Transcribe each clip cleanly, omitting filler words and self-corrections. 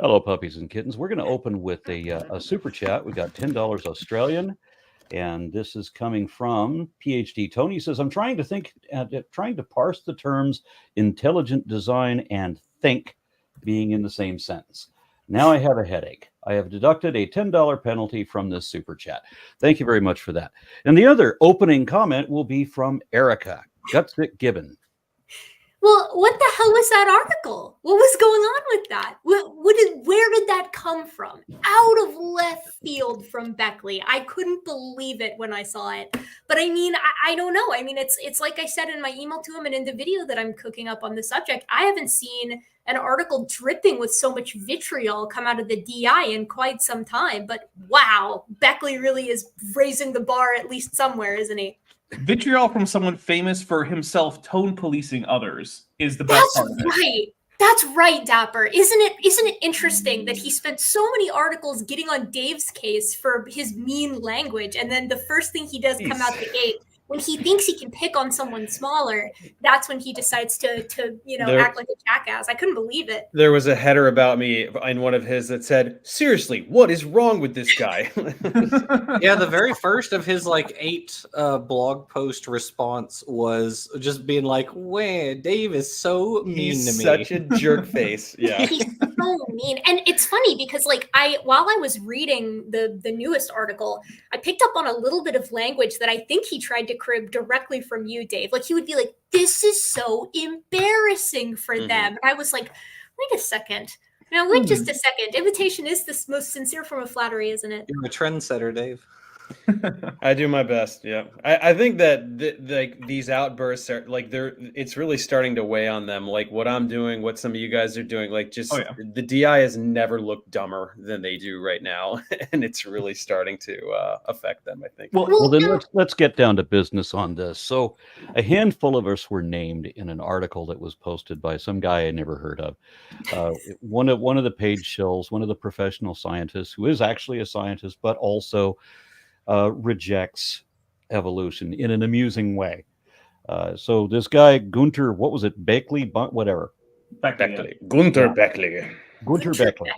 Hello, puppies and kittens. We're going to open with a super chat. We got $10 Australian, and this is coming from PhD Tony. He says, I'm trying to parse the terms intelligent design and think being in the same sentence. Now I have a headache. I have deducted a $10 penalty from this super chat. Thank you very much for that. And the other opening comment will be from Erika, Gutsick Gibbon. Well, what the hell was that article? What was going on with that? Where did that come from? Out of left field from Bechly. I couldn't believe it when I saw it. But I mean, I don't know. I mean, it's like I said in my email to him and in the video that I'm cooking up on the subject. I haven't seen an article dripping with so much vitriol come out of the DI in quite some time. But wow, Bechly really is raising the bar at least somewhere, isn't he? Vitriol from someone famous for himself tone policing others is the best part of it. Right. That's right, Dapper. Isn't it interesting that he spent so many articles getting on Dave's case for his mean language, and then the first thing he does come out the gate, when he thinks he can pick on someone smaller, that's when he decides to act like a jackass. I couldn't believe it. There was a header about me in one of his that said, seriously, what is wrong with this guy? Yeah, the very first of his 8 blog post response was just being like, "Where Dave is so mean He's to me." Such a jerk face. Yeah. He's so mean. And it's funny because while I was reading the newest article, I picked up on a little bit of language that I think he tried to crib directly from you, Dave. Like, he would be like, "This is so embarrassing for them." And I was like, wait a second. Now, wait just a second. Imitation is the most sincere form of flattery, isn't it? You're a trendsetter, Dave. I do my best. Yeah, I think that these outbursts are it's really starting to weigh on them. Like what I'm doing, what some of you guys are doing. The DI has never looked dumber than they do right now, and it's really starting to affect them, I think. Well, then let's get down to business on this. So, a handful of us were named in an article that was posted by some guy I never heard of. One of the page shills, one of the professional scientists who is actually a scientist, but also rejects evolution in an amusing way. So this guy, Gunter, what was it? Bechly, whatever. Bechly. Gunter Bechly. Gunter Bechly.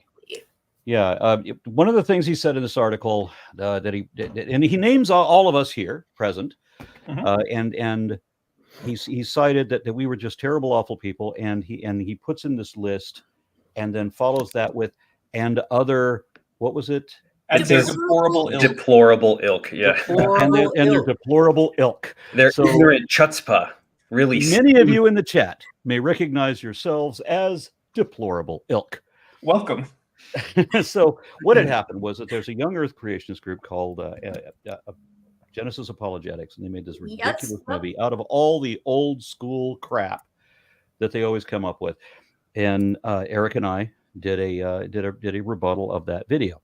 Yeah. One of the things he said in this article that he names all of us here present, and he cited that we were just terrible, awful people, and he puts in this list, and then follows that with and other, what was it? And their deplorable ilk. Deplorable ilk, yeah. And their deplorable ilk. They're ignorant chutzpah. Really. Many of you in the chat may recognize yourselves as deplorable ilk. Welcome. So what had happened was that there's a young Earth creationist group called Genesis Apologetics, and they made this ridiculous movie out of all the old school crap that they always come up with. And Eric and I did a rebuttal of that video.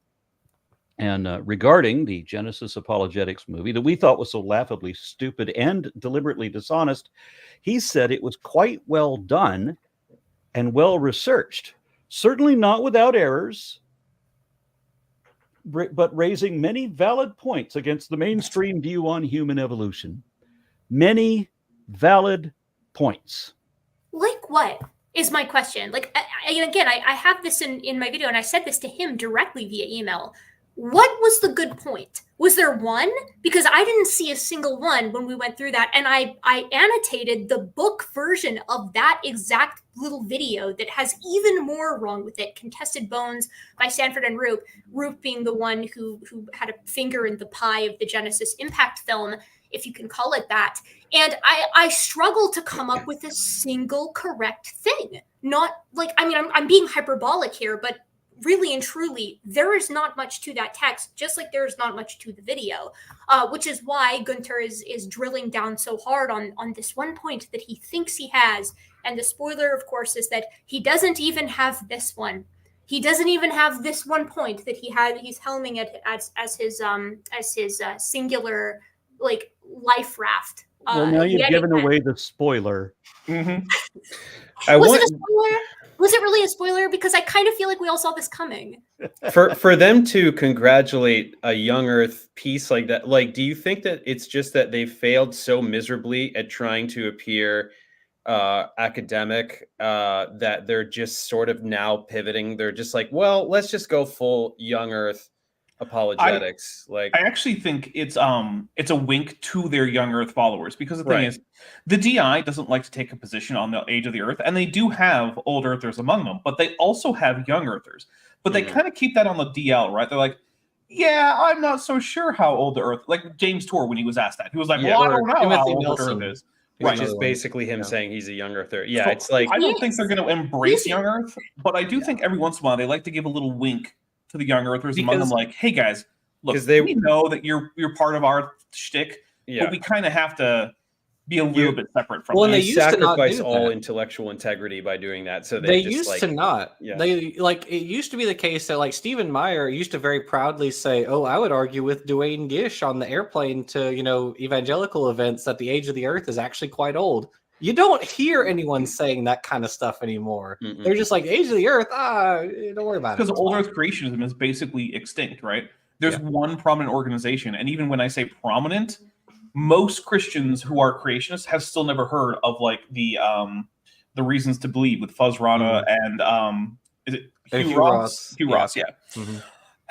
And regarding the Genesis Apologetics movie that we thought was so laughably stupid and deliberately dishonest, he said it was quite well done and well researched. Certainly not without errors, but raising many valid points against the mainstream view on human evolution. Many valid points. Like what is my question? Like, I have this in my video, and I said this to him directly via email. What was the good point? Was there one? Because I didn't see a single one when we went through that. And I annotated the book version of that exact little video that has even more wrong with it. Contested Bones by Sanford and Roop. Roop being the one who had a finger in the pie of the Genesis Impact film, if you can call it that. And I struggle to come up with a single correct thing. Not like, I mean, I'm being hyperbolic here, but really and truly, there is not much to that text, just like there is not much to the video, which is why Gunter is drilling down so hard on this one point that he thinks he has. And the spoiler, of course, is that he doesn't even have this one. He doesn't even have this one point that he had. He's helming it as his singular life raft. Well, now you've given away the spoiler. Was it a spoiler? Was it really a spoiler? Because I kind of feel like we all saw this coming. For them to congratulate a young Earth piece like that, do you think that it's just that they failed so miserably at trying to appear academic that they're just sort of now pivoting. They're just like, well, let's just go full young Earth apologetics. I actually think it's a wink to their young Earth followers, because the thing is, the DI doesn't like to take a position on the age of the Earth, and they do have old Earthers among them, but they also have young Earthers. But they kind of keep that on the DL, right? They're like, yeah, I'm not so sure how old the Earth. Like James Tour, when he was asked that, he was like, well, I don't know how old the Earth is. Which is basically him saying he's a young Earther. Yeah, so it's like I don't think they're going to embrace young Earth, but I do think every once in a while they like to give a little wink to the young Earthers among them, like, "Hey guys, look, we know that you're part of our shtick, but we kind of have to be a little bit separate from." Well, and they used sacrifice to not do all that. Intellectual integrity by doing that. So they just, used to not. Yeah. They like it used to be the case that like Stephen Meyer used to very proudly say, "Oh, I would argue with Duane Gish on the airplane to evangelical events that the age of the Earth is actually quite old." You don't hear anyone saying that kind of stuff anymore. Mm-mm. They're just like, age of the Earth, don't worry about it. Because old Earth creationism is basically extinct, right? There's one prominent organization, and even when I say prominent, most Christians who are creationists have still never heard of like the Reasons to Believe with Fuzz Rana and is it Hugh Ross? Hugh Ross, yeah. Mm-hmm.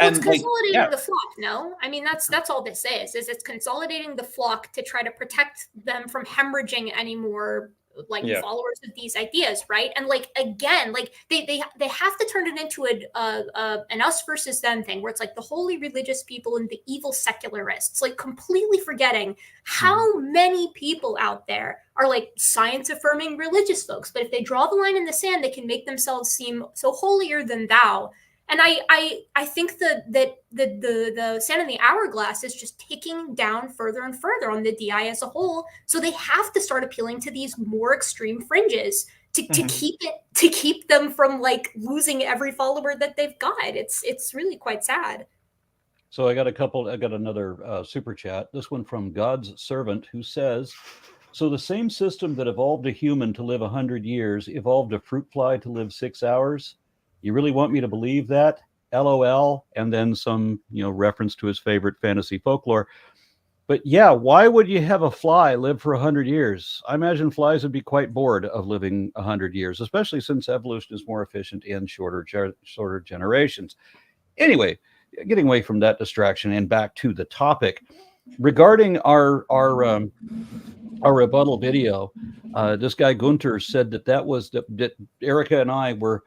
And it's consolidating the flock, no? I mean, that's all this is it's consolidating the flock to try to protect them from hemorrhaging any more followers of these ideas, right? And like again, like they have to turn it into an us versus them thing, where it's like the holy religious people and the evil secularists, like completely forgetting how many people out there are like science affirming religious folks, but if they draw the line in the sand, they can make themselves seem so holier than thou. And I think that the sand in the hourglass is just ticking down further and further on the DI as a whole. So they have to start appealing to these more extreme fringes to keep them from like losing every follower that they've got. It's really quite sad. So I got another super chat. This one from God's Servant, who says, so the same system that evolved a human to live 100 years evolved a fruit fly to live 6 hours. You really want me to believe that? LOL. And then some, reference to his favorite fantasy folklore. But yeah, why would you have a fly live for 100 years? I imagine flies would be quite bored of living 100 years, especially since evolution is more efficient in shorter generations. Anyway, getting away from that distraction and back to the topic. Regarding our rebuttal video, this guy Gunter said that Erika and I were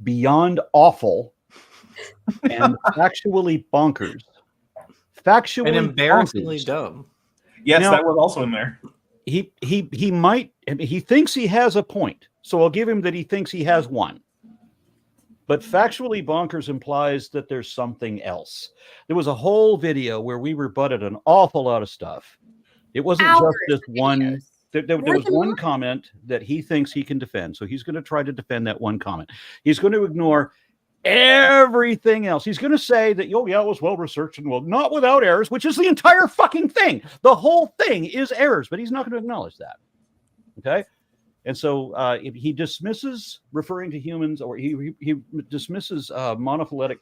beyond awful and factually bonkers. Factually and embarrassingly dumb. Yes, now, that was also in there. He thinks he has a point, so I'll give him that he thinks he has one. But factually bonkers implies that there's something else. There was a whole video where we rebutted an awful lot of stuff. It wasn't just this one. There was one comment that he thinks he can defend. So he's going to try to defend that one comment. He's going to ignore everything else. He's going to say that, oh, yeah, it was well-researched and not without errors, which is the entire fucking thing. The whole thing is errors, but he's not going to acknowledge that. Okay? And so if he dismisses referring to humans, or he dismisses monophyletic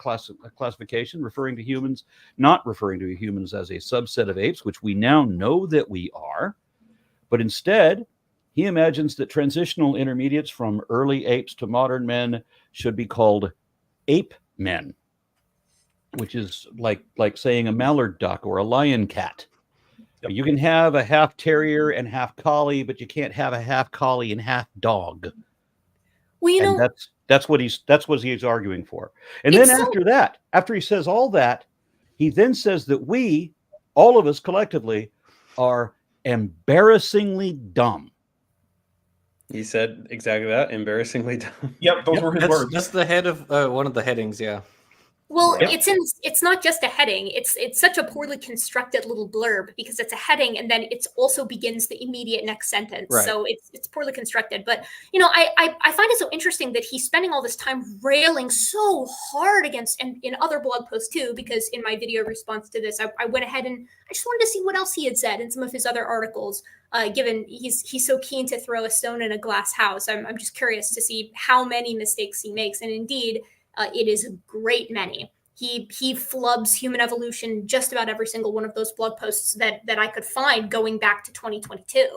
classification, referring to humans, not referring to humans as a subset of apes, which we now know that we are. But instead, he imagines that transitional intermediates from early apes to modern men should be called ape men, which is like saying a mallard duck or a lion cat. Yep. You can have a half terrier and half collie, but you can't have a half collie and half dog. Well, that's what he's arguing for. And then after he says all that, he then says that we, all of us collectively, are embarrassingly dumb. He said exactly that. Embarrassingly dumb. Yep, those were his words. That's the head of one of the headings. Yeah. Well, it's not just a heading. It's such a poorly constructed little blurb because it's a heading and then it also begins the immediate next sentence. Right. So it's poorly constructed. But I find it so interesting that he's spending all this time railing so hard against, and in other blog posts too, because in my video response to this, I went ahead and I just wanted to see what else he had said in some of his other articles. Given he's so keen to throw a stone in a glass house, I'm just curious to see how many mistakes he makes, and indeed. It is a great many. He flubs human evolution just about every single one of those blog posts that I could find going back to 2022.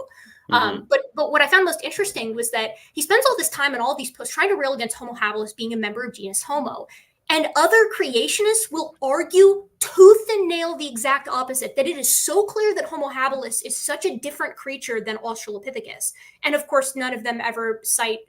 But what I found most interesting was that he spends all this time in all these posts trying to rail against Homo habilis being a member of genus Homo. And other creationists will argue tooth and nail the exact opposite, that it is so clear that Homo habilis is such a different creature than Australopithecus. And of course, none of them ever cite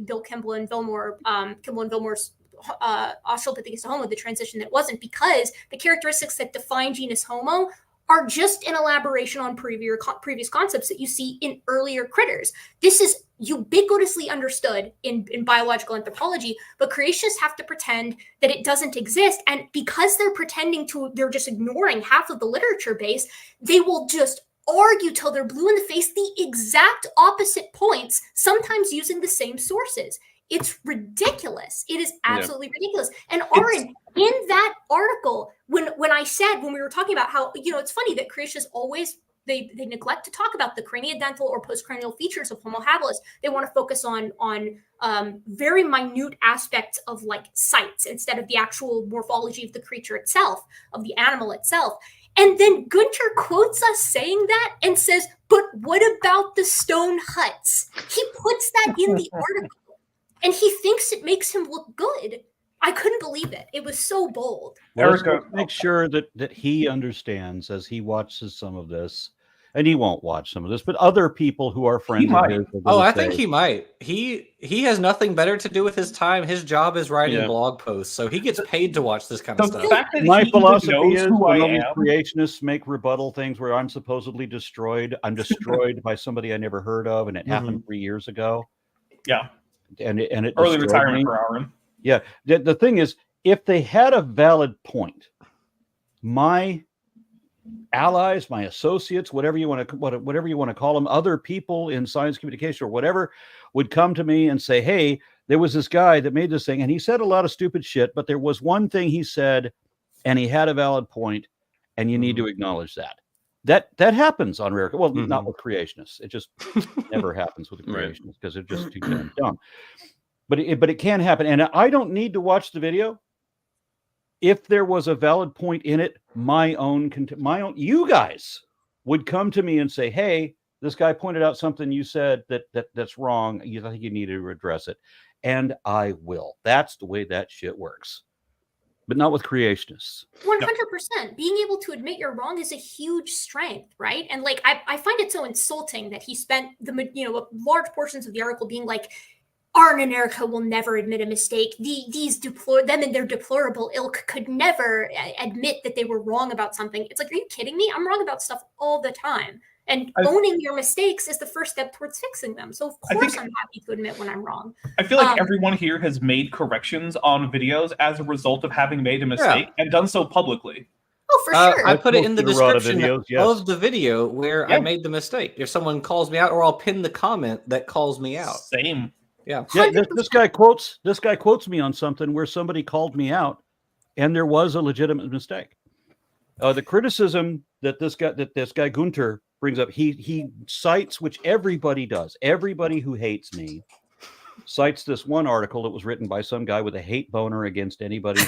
Bill Kimball and Vilmore, Vilmore's Australopithecus to Homo, the transition that wasn't, because the characteristics that define genus Homo are just an elaboration on previous concepts that you see in earlier critters. This is ubiquitously understood in biological anthropology, but creationists have to pretend that it doesn't exist. And because they're just ignoring half of the literature base, they will just argue till they're blue in the face the exact opposite points, sometimes using the same sources. It's ridiculous. It is absolutely ridiculous. And Aron, in that article, when we were talking about how, it's funny that creationists always, they neglect to talk about the craniodental or postcranial features of Homo habilis. They want to focus on very minute aspects of like sites instead of the actual morphology of the creature itself, of the animal itself. And then Gunter quotes us saying that and says, but what about the stone huts? He puts that in the article. And he thinks it makes him look good. I couldn't believe it. It was so bold. Erika, make sure that he understands as he watches some of this, and he won't watch some of this, but other people who are friends of his. I think he might. He has nothing better to do with his time. His job is writing blog posts, so he gets paid to watch this kind of stuff. My philosophy is when all these creationists make rebuttal things where I'm supposedly destroyed, I'm destroyed by somebody I never heard of, and it happened 3 years ago. Yeah. And it early retirement for Aron. Yeah. The thing is, if they had a valid point, my allies, my associates, whatever you want to call them, other people in science communication or whatever, would come to me and say, hey, there was this guy that made this thing, and he said a lot of stupid shit, but there was one thing he said, and he had a valid point, and you need to acknowledge that. That happens on rare. Well, not with creationists. It just never happens with the creationists because they're just too damn dumb. But it can happen, and I don't need to watch the video. If there was a valid point in it, my own, you guys would come to me and say, "Hey, this guy pointed out something you said that's wrong. I think you need to address it," and I will. That's the way that shit works. But not with creationists. 100%. Being able to admit you're wrong is a huge strength, right? And like, I find it so insulting that he spent large portions of the article being like, Aron and Erika will never admit a mistake. Them and their deplorable ilk could never admit that they were wrong about something. It's like, are you kidding me? I'm wrong about stuff all the time. And owning your mistakes is the first step towards fixing them. So of course I'm happy to admit when I'm wrong. I feel like everyone here has made corrections on videos as a result of having made a mistake and done so publicly. Oh, for sure. I put it in the description of the video where I made the mistake. If someone calls me out, or I'll pin the comment that calls me out. Same. Yeah. This guy quotes me on something where somebody called me out, and there was a legitimate mistake. The criticism that this guy Gunter brings up, he cites, which everybody does. Everybody who hates me cites this one article that was written by some guy with a hate boner against anybody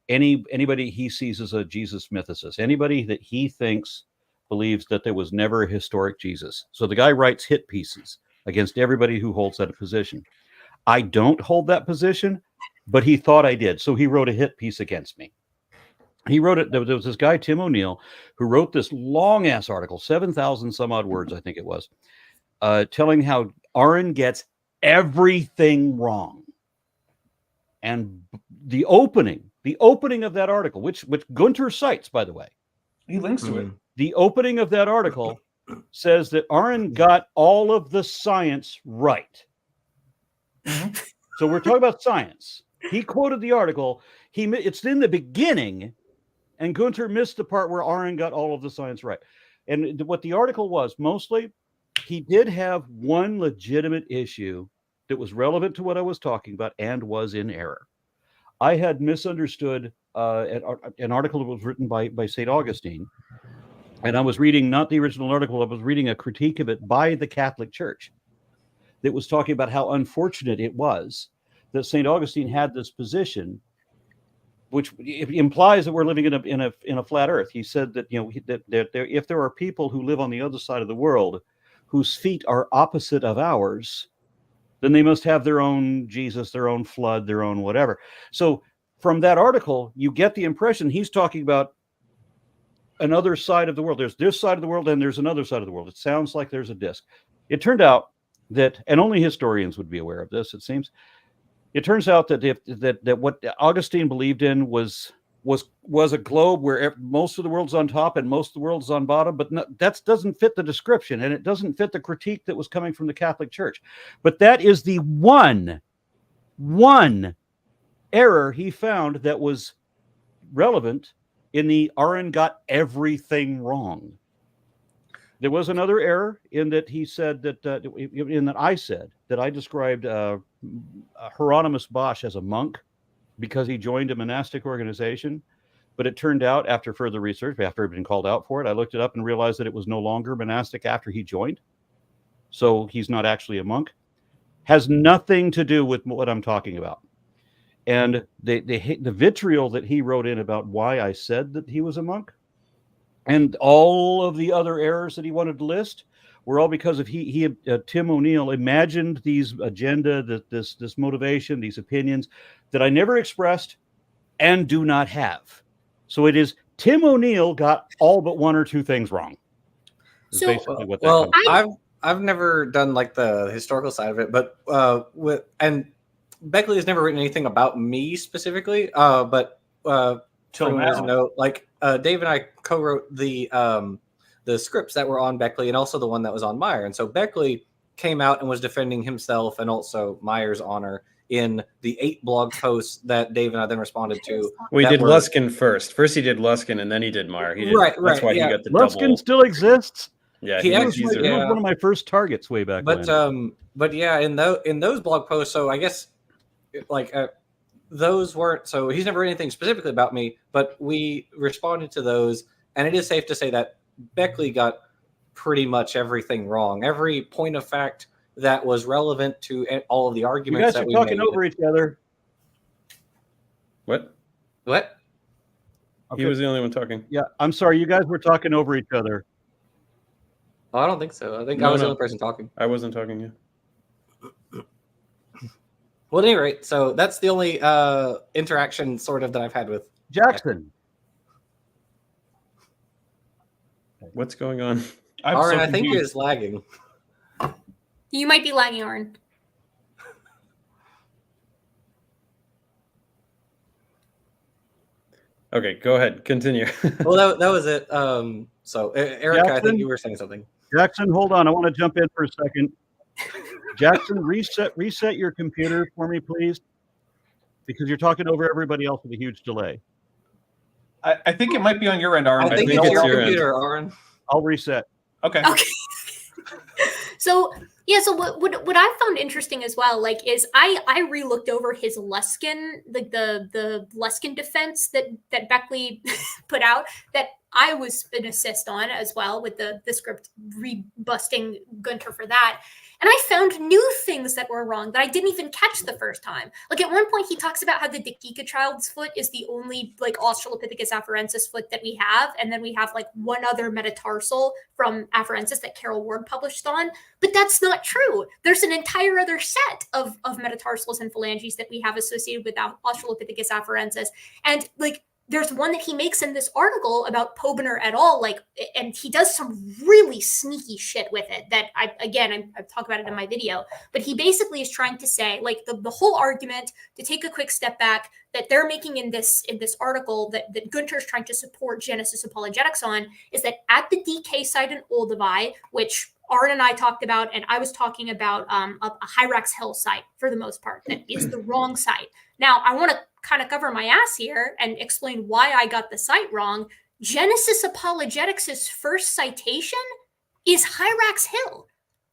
anybody he sees as a Jesus mythicist, anybody that he thinks believes that there was never a historic Jesus. So the guy writes hit pieces against everybody who holds that position. I don't hold that position, but he thought I did. So he wrote a hit piece against me. He wrote it. There was this guy, Tim O'Neill, who wrote this long ass article, 7,000 some odd words, I think it was, telling how Aron gets everything wrong. And the opening of that article, which Gunter cites, by the way, he links to it. The opening of that article says that Aron got all of the science right. So we're talking about science. He quoted the article. It's in the beginning. And Gunter missed the part where Aron got all of the science right. And what the article was, mostly, he did have one legitimate issue that was relevant to what I was talking about and was in error. I had misunderstood an article that was written by St. Augustine. And I was reading not the original article, I was reading a critique of it by the Catholic Church that was talking about how unfortunate it was that St. Augustine had this position which implies that we're living in a flat Earth. He said that if there are people who live on the other side of the world whose feet are opposite of ours, then they must have their own Jesus, their own flood, their own whatever. So from that article, you get the impression he's talking about another side of the world. There's this side of the world and there's another side of the world. It sounds like there's a disk. It turned out that, and only historians would be aware of this, it seems. It turns out that that what Augustine believed in was a globe where most of the world's on top and most of the world's on bottom, but that doesn't fit the description, and it doesn't fit the critique that was coming from the Catholic Church. But that is the one error he found that was relevant in the Aron got everything wrong. There was another error in that he said that I described Hieronymus Bosch as a monk because he joined a monastic organization. But it turned out, after further research, after he'd been called out for it, I looked it up and realized that it was no longer monastic after he joined. So he's not actually a monk. Has nothing to do with what I'm talking about. And the vitriol that he wrote in about why I said that he was a monk and all of the other errors that he wanted to list were all because of Tim O'Neill imagined these agenda, this motivation, these opinions that I never expressed and do not have. So it is Tim O'Neill got all but one or two things wrong. So, basically what that I've never done like the historical side of it, but Bechly has never written anything about me specifically. But Till now, Dave and I co-wrote the scripts that were on Bechly and also the one that was on Meyer. And so Bechly came out and was defending himself and also Meyer's honor in the 8 blog posts that Dave and I then responded to. We did Luskin first. First he did Luskin and then he did Meyer. Right. That's why he got the Luskin double. still exists. Yeah, he was one of my first targets way back when. But yeah, in those blog posts, so I guess those weren't, so he's never written anything specifically about me, but we responded to those, and it is safe to say that Bechly got pretty much everything wrong. Every point of fact that was relevant to all of the arguments that we made. You guys are talking over each other. What? Okay. He was the only one talking. Yeah, I'm sorry. You guys were talking over each other. Oh, I don't think so. I think I was the only person talking. I wasn't talking yet. Well, at any rate, so that's the only interaction sort of that I've had with Jackson. What's going on? Aron, I think you're lagging. You might be lagging, Aron. Okay, go ahead. Continue. Well, that was it. So, Erika, Jackson? I think you were saying something. Jackson, hold on. I want to jump in for a second. Jackson, reset your computer for me, please, because you're talking over everybody else with a huge delay. I think it might be on your end, Aron. I think it's your computer, Aron. I'll reset. Okay. So what I found interesting as well, is I re-looked over his Luskin, the Luskin defense that Bechly put out that I was an assist on as well with the script rebusting Gunter for that. And I found new things that were wrong that I didn't even catch the first time. At one point, he talks about how the Dikika child's foot is the only Australopithecus afarensis foot that we have. And then we have one other metatarsal from afarensis that Carol Ward published on. But that's not true. There's an entire other set of metatarsals and phalanges that we have associated with Australopithecus afarensis. And there's one that he makes in this article about Pobiner et al. And he does some really sneaky shit with it that I've talked about it in my video, but he basically is trying to say the whole argument, to take a quick step back, that they're making in this article that Gunter's trying to support Genesis apologetics on is that at the DK site in Olduvai, which Aron and I talked about, and I was talking about a Hyrax Hill site for the most part, that is the wrong site. Now, I want to kind of cover my ass here and explain why I got the site wrong. Genesis Apologetics' first citation is Hyrax Hill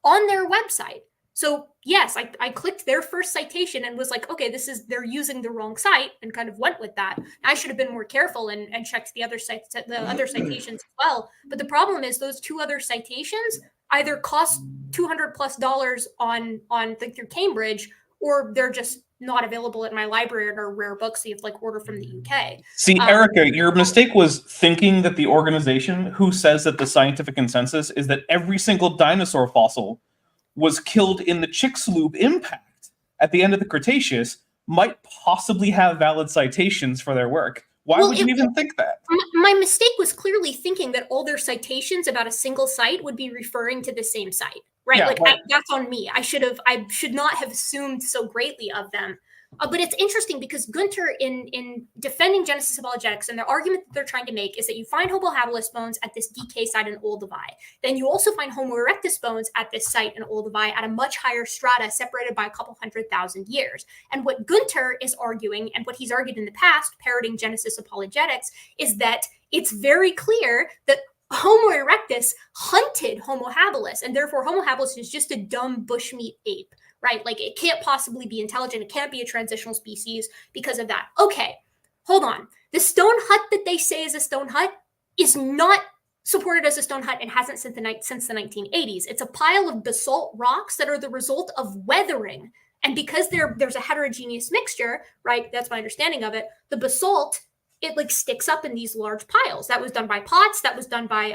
on their website. So yes, I clicked their first citation and was like, okay, they're using the wrong site, and kind of went with that. I should have been more careful and checked the other citations as well. But the problem is those two other citations either cost $200+ on through Cambridge, or they're just not available at my library and are rare books that you have to like order from the UK. See, Erika, your mistake was thinking that the organization who says that the scientific consensus is that every single dinosaur fossil was killed in the Chicxulub impact at the end of the Cretaceous might possibly have valid citations for their work. Why would you even think that? My mistake was clearly thinking that all their citations about a single site would be referring to the same site. Right, Yeah, that's on me. I should not have assumed so greatly of them. But it's interesting because Gunter, in defending Genesis apologetics, and the argument that they're trying to make is that you find Homo habilis bones at this DK site in Olduvai. Then you also find Homo erectus bones at this site in Olduvai at a much higher strata, separated by a couple 100,000 years. And what Gunter is arguing, and what he's argued in the past, parroting Genesis apologetics, is that it's very clear that Homo erectus hunted Homo habilis, and therefore Homo habilis is just a dumb bushmeat ape, right? Like it can't possibly be intelligent. It can't be a transitional species because of that. Okay, hold on. The stone hut that they say is a stone hut is not supported as a stone hut and hasn't since the 1980s. It's a pile of basalt rocks that are the result of weathering. And because there's a heterogeneous mixture, right? That's my understanding of it. The basalt, it like sticks up in these large piles. That was done by Potts. That was done by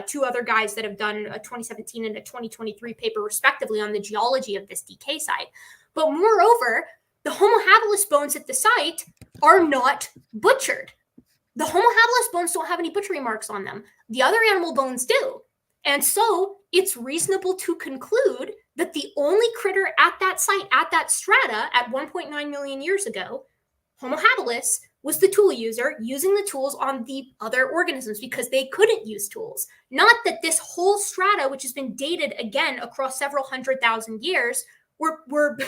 two other guys that have done a 2017 and a 2023 paper respectively on the geology of this DK site. But moreover, the Homo habilis bones at the site are not butchered. The Homo habilis bones don't have any butchery marks on them. The other animal bones do. And so it's reasonable to conclude that the only critter at that site, at that strata at 1.9 million years ago, Homo habilis, was the tool user using the tools on the other organisms because they couldn't use tools. Not that this whole strata, which has been dated again across several 100,000 years, were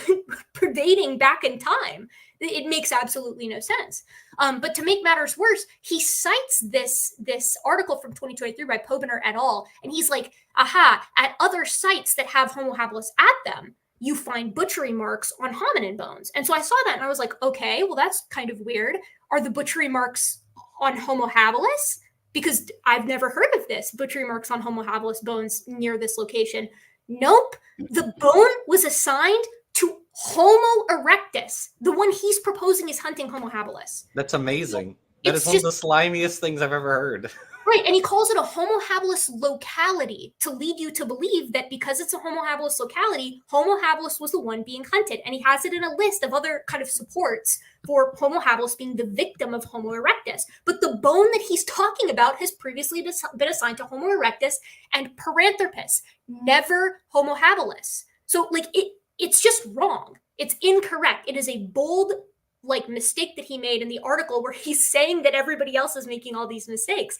pervading back in time. It makes absolutely no sense. But to make matters worse, he cites this article from 2023 by Pobiner et al. And he's like, aha, at other sites that have Homo habilis at them, you find butchery marks on hominin bones. And so I saw that and I was like, okay, well, that's kind of weird. Are the butchery marks on Homo habilis? Because I've never heard of this, butchery marks on Homo habilis bones near this location. Nope. The bone was assigned to Homo erectus. The one he's proposing is hunting Homo habilis. That's amazing. That is one of the slimiest things I've ever heard. Right, and he calls it a Homo habilis locality to lead you to believe that because it's a Homo habilis locality, Homo habilis was the one being hunted. And he has it in a list of other kind of supports for Homo habilis being the victim of Homo erectus. But the bone that he's talking about has previously been assigned to Homo erectus and Paranthropus, never Homo habilis. So like it's just wrong. It's incorrect. It is a bold like mistake that he made in the article where he's saying that everybody else is making all these mistakes.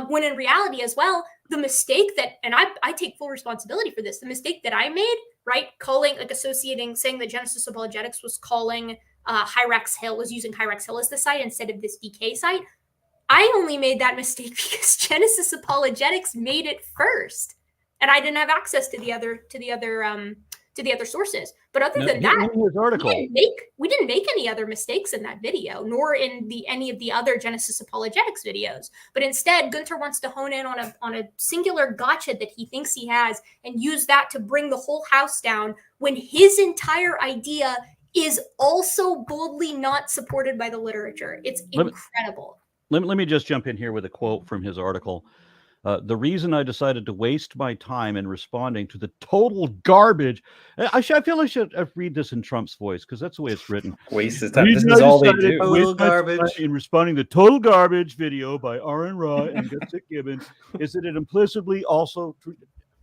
When in reality as well, the mistake that, and I take full responsibility for this, the mistake that I made, right? Saying that Genesis apologetics was calling Hyrax Hill, was using Hyrax Hill as the site instead of this DK site. I only made that mistake because Genesis apologetics made it first. And I didn't have access to the other sources. But other than that, we didn't make any other mistakes in that video, nor in any of the other Genesis apologetics videos. But instead, Gunter wants to hone in on a singular gotcha that he thinks he has and use that to bring the whole house down when his entire idea is also boldly not supported by the literature. It's incredible. Let me just jump in here with a quote from his article. The reason I decided to waste my time in responding to the total garbage, I feel I should read this in Trump's voice because that's the way it's written. Waste his time. This is all they do. Total garbage. In responding to total garbage video by Aron Ra and Gutsick Gibbon is that it implicitly also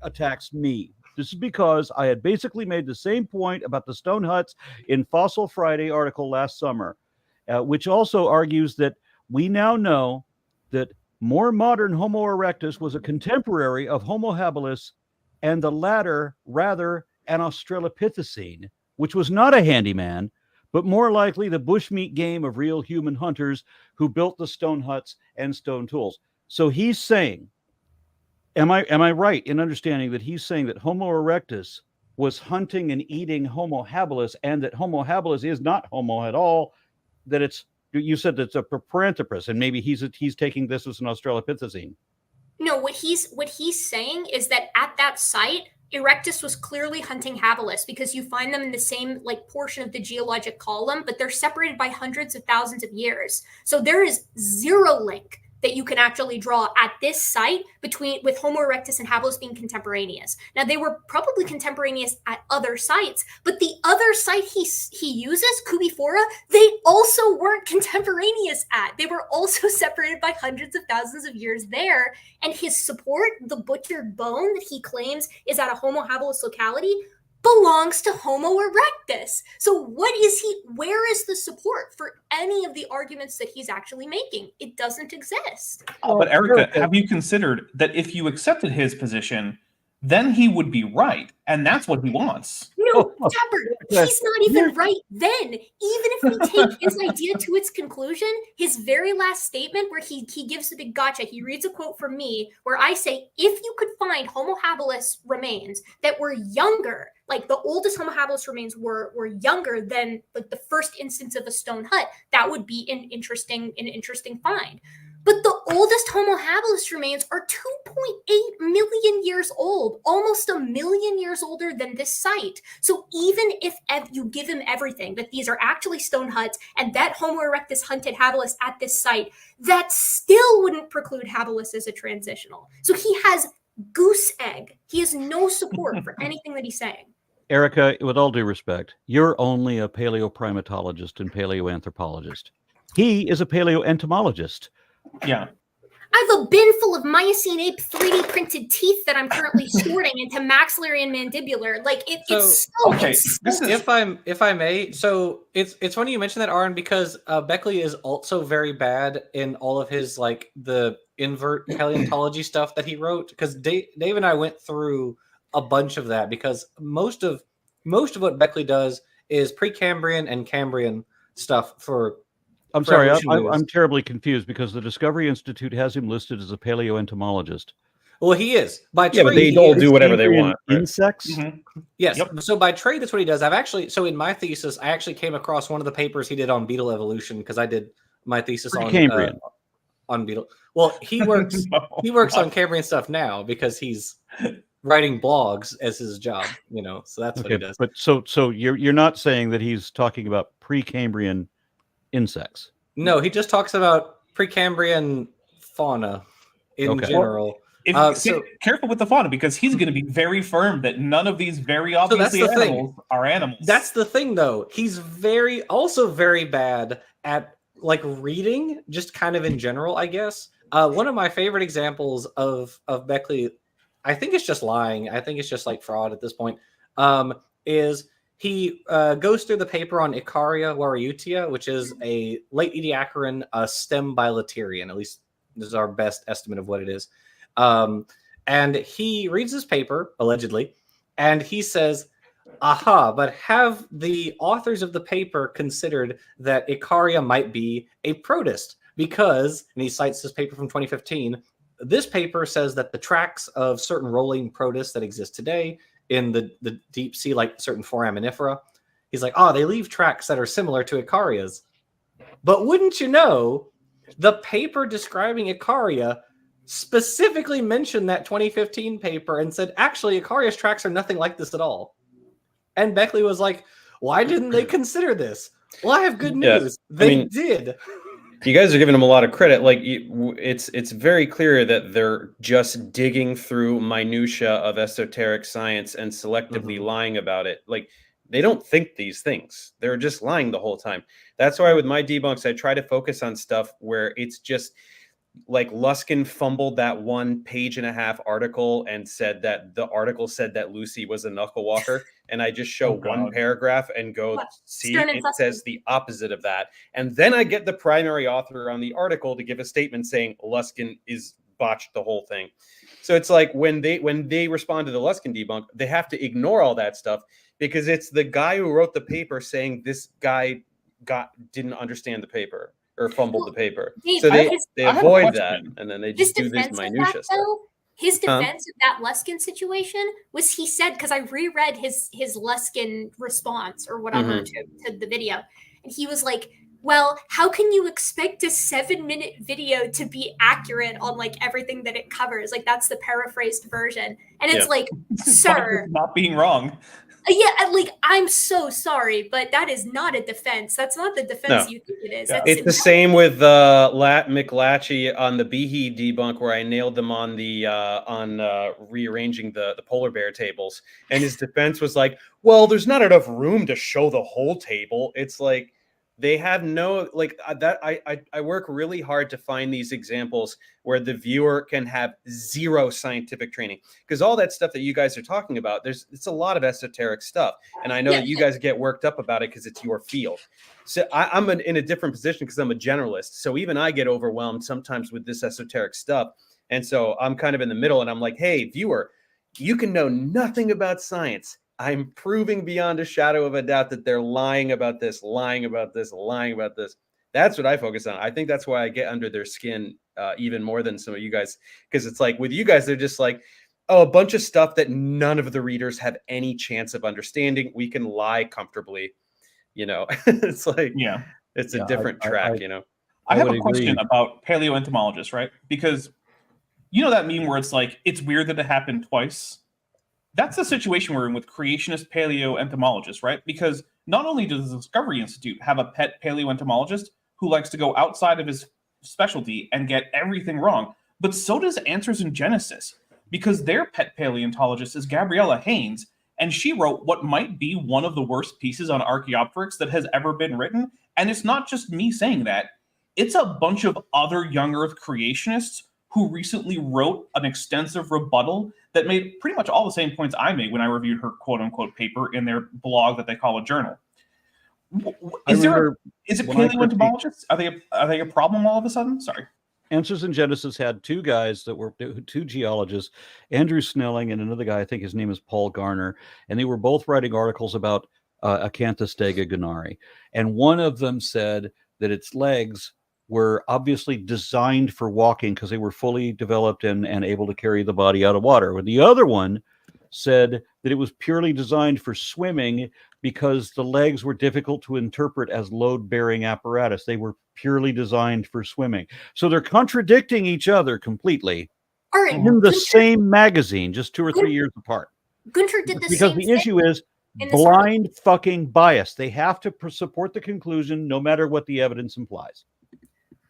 attacks me. This is because I had basically made the same point about the stone huts in Fossil Friday article last summer, which also argues that we now know that more modern Homo erectus was a contemporary of Homo habilis, and the latter rather an Australopithecine, which was not a handyman, but more likely the bushmeat game of real human hunters who built the stone huts and stone tools. So he's saying, am I right in understanding that he's saying that Homo erectus was hunting and eating Homo habilis, and that Homo habilis is not Homo at all, that it's, you said that's a Paranthropus, and maybe he's taking this as an Australopithecine. No, what he's saying is that at that site, Erectus was clearly hunting Habilis because you find them in the same like portion of the geologic column, but they're separated by hundreds of thousands of years. So there is zero link that you can actually draw at this site with Homo erectus and Habilis being contemporaneous. Now, they were probably contemporaneous at other sites, but the other site he uses, Kubifora, they also weren't contemporaneous at. They were also separated by hundreds of thousands of years there. And his support, the butchered bone that he claims is at a Homo habilis locality, belongs to Homo erectus. So where is the support for any of the arguments that he's actually making? It doesn't exist. But Erika, have you considered that if you accepted his position, then he would be right, and that's what he wants? No, Dapper, he's not even right then. Even if we take his idea to its conclusion, his very last statement where he gives the big gotcha, he reads a quote from me where I say, if you could find Homo habilis remains that were younger, like the oldest Homo habilis remains were younger than like the first instance of a stone hut, that would be an interesting find. But the oldest Homo habilis remains are 2.8 million years old, almost 1 million years older than this site. So even if you give him everything, that these are actually stone huts and that Homo erectus hunted habilis at this site, that still wouldn't preclude habilis as a transitional. So he has goose egg. He has no support for anything that he's saying. Erika, with all due respect, you're only a paleoprimatologist and paleoanthropologist. He is a paleoentomologist. Yeah. I have a bin full of Miocene ape 3D printed teeth that I'm currently sorting into maxillary and mandibular. Like it's so okay. If I may, so it's funny you mentioned that, Aron, because Bechly is also very bad in all of his like the invert paleontology stuff that he wrote. Because Dave and I went through a bunch of that because most of what Bechly does is Precambrian and Cambrian stuff for. I'm sorry, I'm terribly confused because the Discovery Institute has him listed as a paleoentomologist. Well, he is. By trade, but they all do whatever they want. Right? Insects? Mm-hmm. Yes. Yep. So by trade, that's what he does. So in my thesis, I actually came across one of the papers he did on beetle evolution because I did my thesis on beetle. Well, he works on Cambrian stuff now because he's writing blogs as his job, so that's what he does. But so you're not saying that he's talking about Precambrian insects? No, he just talks about Precambrian fauna in general. Careful with the fauna because he's going to be very firm that none of these very obviously animals are animals. That's the thing, though. He's also very bad at like reading, just kind of in general, I guess. One of my favorite examples of Bechly, I think it's just lying. I think it's just like fraud at this point. Is he goes through the paper on Icaria wariutia, which is a late Ediacaran stem bilaterian. At least this is our best estimate of what it is. And he reads this paper, allegedly, and he says, aha, but have the authors of the paper considered that Icaria might be a protist? Because, and he cites this paper from 2015, this paper says that the tracks of certain rolling protists that exist today in the deep sea, like certain foraminifera, he's like, they leave tracks that are similar to Icaria's. But wouldn't you know, the paper describing Icaria specifically mentioned that 2015 paper and said, actually, Icaria's tracks are nothing like this at all. And Bechly was like, why didn't they consider this? Well, I have good news. They did. You guys are giving them a lot of credit. Like it's very clear that they're just digging through minutia of esoteric science and selectively lying about it. Like they don't think these things. They're just lying the whole time. That's why with my debunks, I try to focus on stuff where it's just like Luskin fumbled that 1.5-page article and said that the article said that Lucy was a knuckle walker. And I just show one paragraph and go, see, it says the opposite of that. And then I get the primary author on the article to give a statement saying Luskin is botched the whole thing. So it's like when they respond to the Luskin debunk, they have to ignore all that stuff because it's the guy who wrote the paper saying this guy didn't understand the paper or fumbled the paper. So they avoid that and then they just do this minutia stuff. His defense of that Luskin situation was he said, because I reread his Luskin response or whatever to the video, and he was like, well, how can you expect a 7-minute video to be accurate on like everything that it covers? Like that's the paraphrased version. And it's like, sir, not being wrong. Yeah, like I'm so sorry, but that is not a defense. That's not the defense you think it is. Yeah. That's It's the same with McLatchy on the Behe debunk, where I nailed them on the rearranging the polar bear tables, and his defense was like, "Well, there's not enough room to show the whole table." It's like they have no like that. I work really hard to find these examples where the viewer can have zero scientific training, because all that stuff that you guys are talking about, it's a lot of esoteric stuff, and I know that you guys get worked up about it because it's your field. So I'm in a different position because I'm a generalist. So even I get overwhelmed sometimes with this esoteric stuff, and so I'm kind of in the middle, and I'm like, hey, viewer, you can know nothing about science. I'm proving beyond a shadow of a doubt that they're lying about this, lying about this, lying about this. That's what I focus on. I think that's why I get under their skin even more than some of you guys, because it's like with you guys, they're just like, oh, a bunch of stuff that none of the readers have any chance of understanding. We can lie comfortably, you know. It's like, it's a different track, you know. I have a question about paleoentomologists, right? Because you know that meme where it's like, it's weird that it happened twice. That's the situation we're in with creationist paleoentomologists, right? Because not only does the Discovery Institute have a pet paleoentomologist who likes to go outside of his specialty and get everything wrong, but so does Answers in Genesis, because their pet paleontologist is Gabriella Haynes, and she wrote what might be one of the worst pieces on Archaeopteryx that has ever been written. And it's not just me saying that. It's a bunch of other young Earth creationists who recently wrote an extensive rebuttal that made pretty much all the same points I made when I reviewed her quote-unquote paper in their blog that they call a journal. Is it paleoentomologists? Are they a problem all of a sudden? Sorry. Answers in Genesis had two guys that were two geologists, Andrew Snelling and another guy, I think his name is Paul Garner, and they were both writing articles about Acanthostega gunnari. And one of them said that its legs were obviously designed for walking because they were fully developed and able to carry the body out of water. And the other one said that it was purely designed for swimming because the legs were difficult to interpret as load-bearing apparatus. They were purely designed for swimming. So they're contradicting each other completely in the same magazine, just 2 or 3 years apart. Gunter did the because the issue is blind fucking bias. They have to support the conclusion no matter what the evidence implies.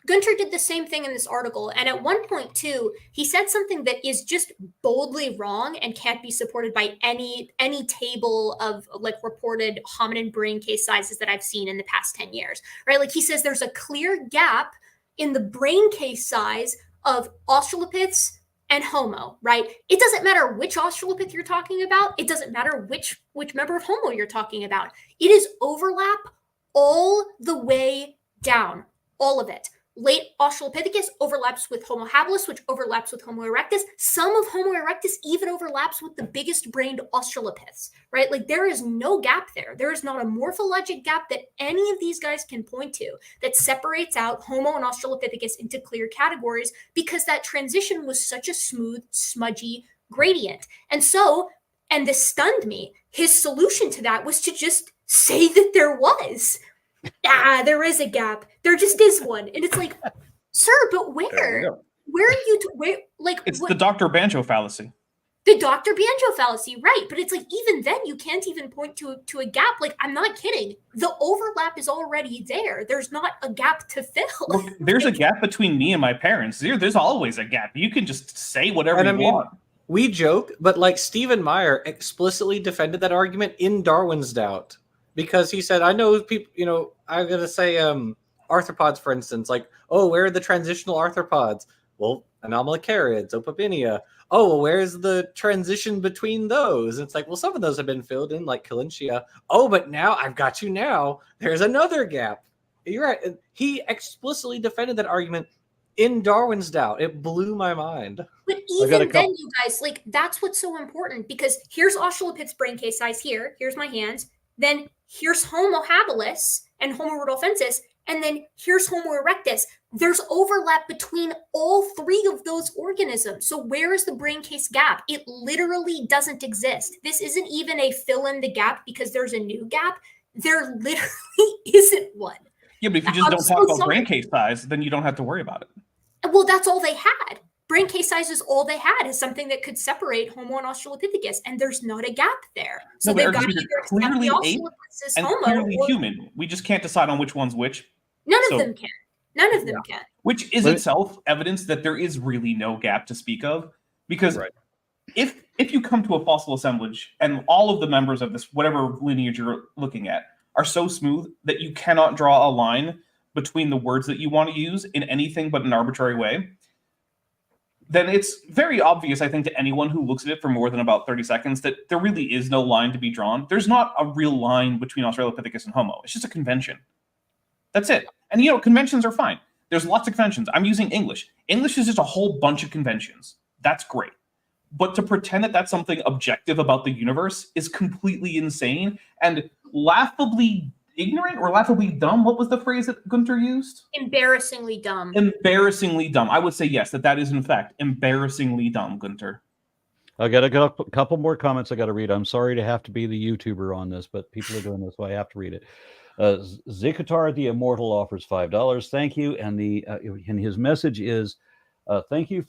Gunter did the same thing in this article, and at one point too, he said something that is just boldly wrong and can't be supported by any table of like reported hominin brain case sizes that I've seen in the past 10 years, right? Like he says there's a clear gap in the brain case size of Australopiths and Homo, right? It doesn't matter which Australopith you're talking about. It doesn't matter which member of Homo you're talking about. It is overlap all the way down, all of it. Late Australopithecus overlaps with Homo habilis, which overlaps with Homo erectus. Some of Homo erectus even overlaps with the biggest brained Australopiths, right? Like there is no gap there. There is not a morphologic gap that any of these guys can point to that separates out Homo and Australopithecus into clear categories because that transition was such a smooth, smudgy gradient. And this stunned me. His solution to that was to just say that there was. There is a gap. There just is one. And it's like, sir, but where? Where are you? It's the Dr. Banjo fallacy. The Dr. Banjo fallacy, right. But it's like, even then, you can't even point to a gap. Like, I'm not kidding. The overlap is already there. There's not a gap to fill. Look, there's a gap between me and my parents. There's always a gap. You can just say whatever you want. We joke, but like Stephen Meyer explicitly defended that argument in Darwin's Doubt. Because he said, I know people, I'm going to say arthropods, for instance, like, oh, where are the transitional arthropods? Well, anomalocarids, Opapinia. Oh, well, where's the transition between those? It's like, well, some of those have been filled in, like Calentia. Oh, but now I've got you now. There's another gap. You're right. He explicitly defended that argument in Darwin's Doubt. It blew my mind. But even then, you guys, like, that's what's so important, because here's Australopith's brain case size here. Here's my hands. Then here's Homo habilis and Homo rudolfensis, and then here's Homo erectus. There's overlap between all three of those organisms. So where is the brain case gap? It literally doesn't exist. This isn't even a fill in the gap because there's a new gap. There literally isn't one. Yeah, but if you just don't talk about brain case size, then you don't have to worry about it. Well, that's all they had. Brain case size is all they had, is something that could separate Homo and Australopithecus, and there's not a gap there. So they've got to either clearly ape and Homo clearly human. We just can't decide on which one's which. None of them can. None of them can. Which is itself evidence that there is really no gap to speak of, because if you come to a fossil assemblage and all of the members of this whatever lineage you're looking at are so smooth that you cannot draw a line between the words that you want to use in anything but an arbitrary way, then it's very obvious, I think, to anyone who looks at it for more than about 30 seconds that there really is no line to be drawn. There's not a real line between Australopithecus and Homo. It's just a convention. That's it. And, conventions are fine. There's lots of conventions. I'm using English. English is just a whole bunch of conventions. That's great. But to pretend that that's something objective about the universe is completely insane and laughably ignorant or laughably dumb. What was the phrase that Gunter used? Embarrassingly dumb. Embarrassingly dumb. I would say yes, that is in fact embarrassingly dumb, Gunter. I got a couple more comments I got to read. I'm sorry to have to be the YouTuber on this, but people are doing this, so I have to read it. Zikatar the Immortal offers $5. Thank you, and his message is, thank you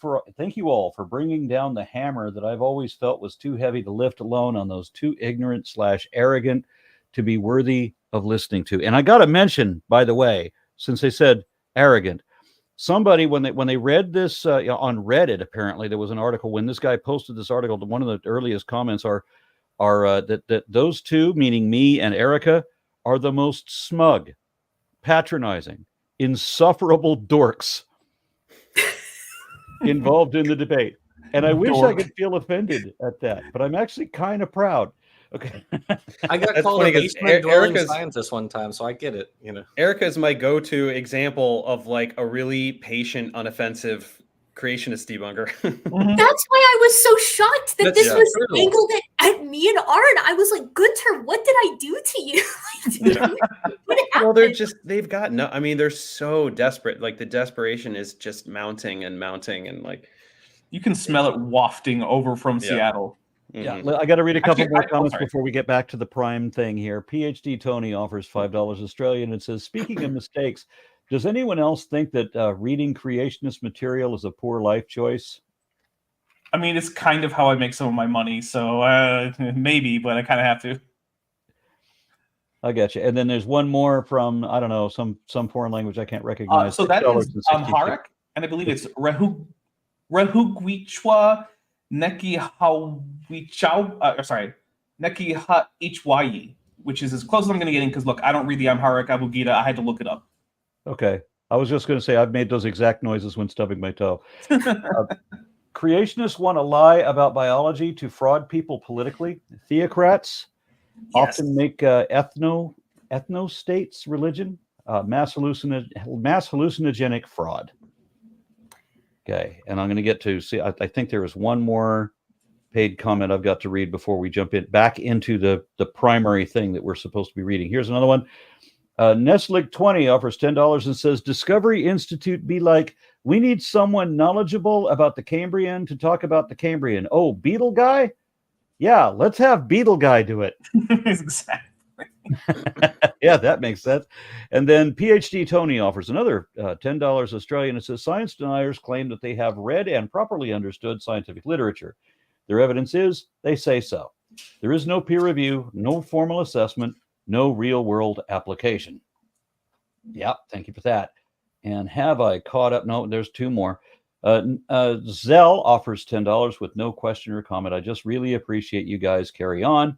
all for bringing down the hammer that I've always felt was too heavy to lift alone on those too ignorant/arrogant to be worthy of listening to. And I got to mention, by the way, since they said arrogant, somebody when they read this on Reddit, apparently there was an article when this guy posted this article. One of the earliest comments are that those two, meaning me and Erika, are the most smug, patronizing, insufferable dorks involved in the debate. And I wish I could feel offended at that, but I'm actually kind of proud. Okay. I got called a basement dwelling scientist one time, so I get it. Erika is my go-to example of like a really patient, unoffensive creationist debunker. That's why I was so shocked that this was angled at me and Aron. I was like, Gunter, what did I do to you? What happened? Well, they've got no, I mean, they're so desperate. Like the desperation is just mounting and like. You can smell it wafting over from Seattle. Yeah, I got to read a couple more comments before we get back to the prime thing here. PhD Tony offers $5 Australian and says, speaking of mistakes, does anyone else think that reading creationist material is a poor life choice? I mean, it's kind of how I make some of my money, so maybe, but I kind of have to. I got you. And then there's one more from, I don't know, some foreign language I can't recognize. So that is Amharic, and I believe it's Rehuguichwa Neki Hawichau, Neki Ha-Ichwayi, which is as close as I'm going to get in because, look, I don't read the Amharic Abugida. I had to look it up. Okay. I was just going to say I've made those exact noises when stubbing my toe. Creationists want to lie about biology to fraud people politically. Theocrats often make ethno-states religion, mass hallucinogenic fraud. Okay, and I'm going to get to see. I think there is one more paid comment I've got to read before we jump back into the primary thing that we're supposed to be reading. Here's another one. Neslick20 offers $10 and says, Discovery Institute be like, we need someone knowledgeable about the Cambrian to talk about the Cambrian. Oh, Beetle Guy? Yeah, let's have Beetle Guy do it. Exactly. Yeah, that makes sense. And then PhD Tony offers another $10 Australian. It says, science deniers claim that they have read and properly understood scientific literature. Their evidence is they say so. There is no peer review, no formal assessment, no real-world application. Yeah, thank you for that. And have I caught up? No, there's two more. Zell offers $10 with no question or comment. I just really appreciate you guys. Carry on.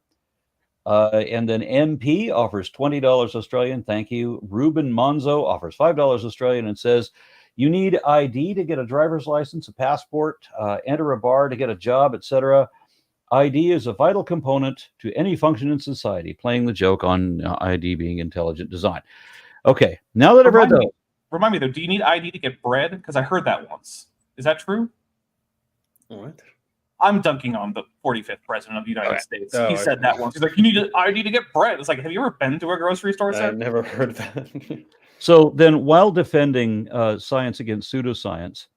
And then MP offers $20 Australian. Thank you. Ruben Monzo offers $5 Australian and says, you need ID to get a driver's license, a passport, enter a bar to get a job, etc. ID is a vital component to any function in society, playing the joke on ID being intelligent design. Okay, now that I've read those. Remind me, though, do you need ID to get bread? Because I heard that once. Is that true? What? I'm dunking on the 45th president of the United States. He said that once. He's like, you need an ID to get bread. It's like, have you ever been to a grocery store, sir? I've never heard of that. So then, while defending science against pseudoscience,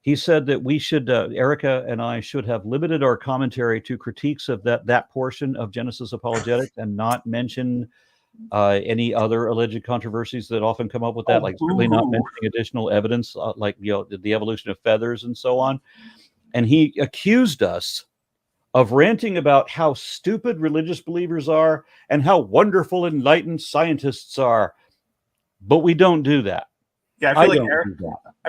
he said that we should, Erika and I should have limited our commentary to critiques of that portion of Genesis apologetics and not mention Any other alleged controversies that often come up with that, like certainly not mentioning additional evidence, like the evolution of feathers and so on. And he accused us of ranting about how stupid religious believers are and how wonderful enlightened scientists are, but we don't do that. Yeah, I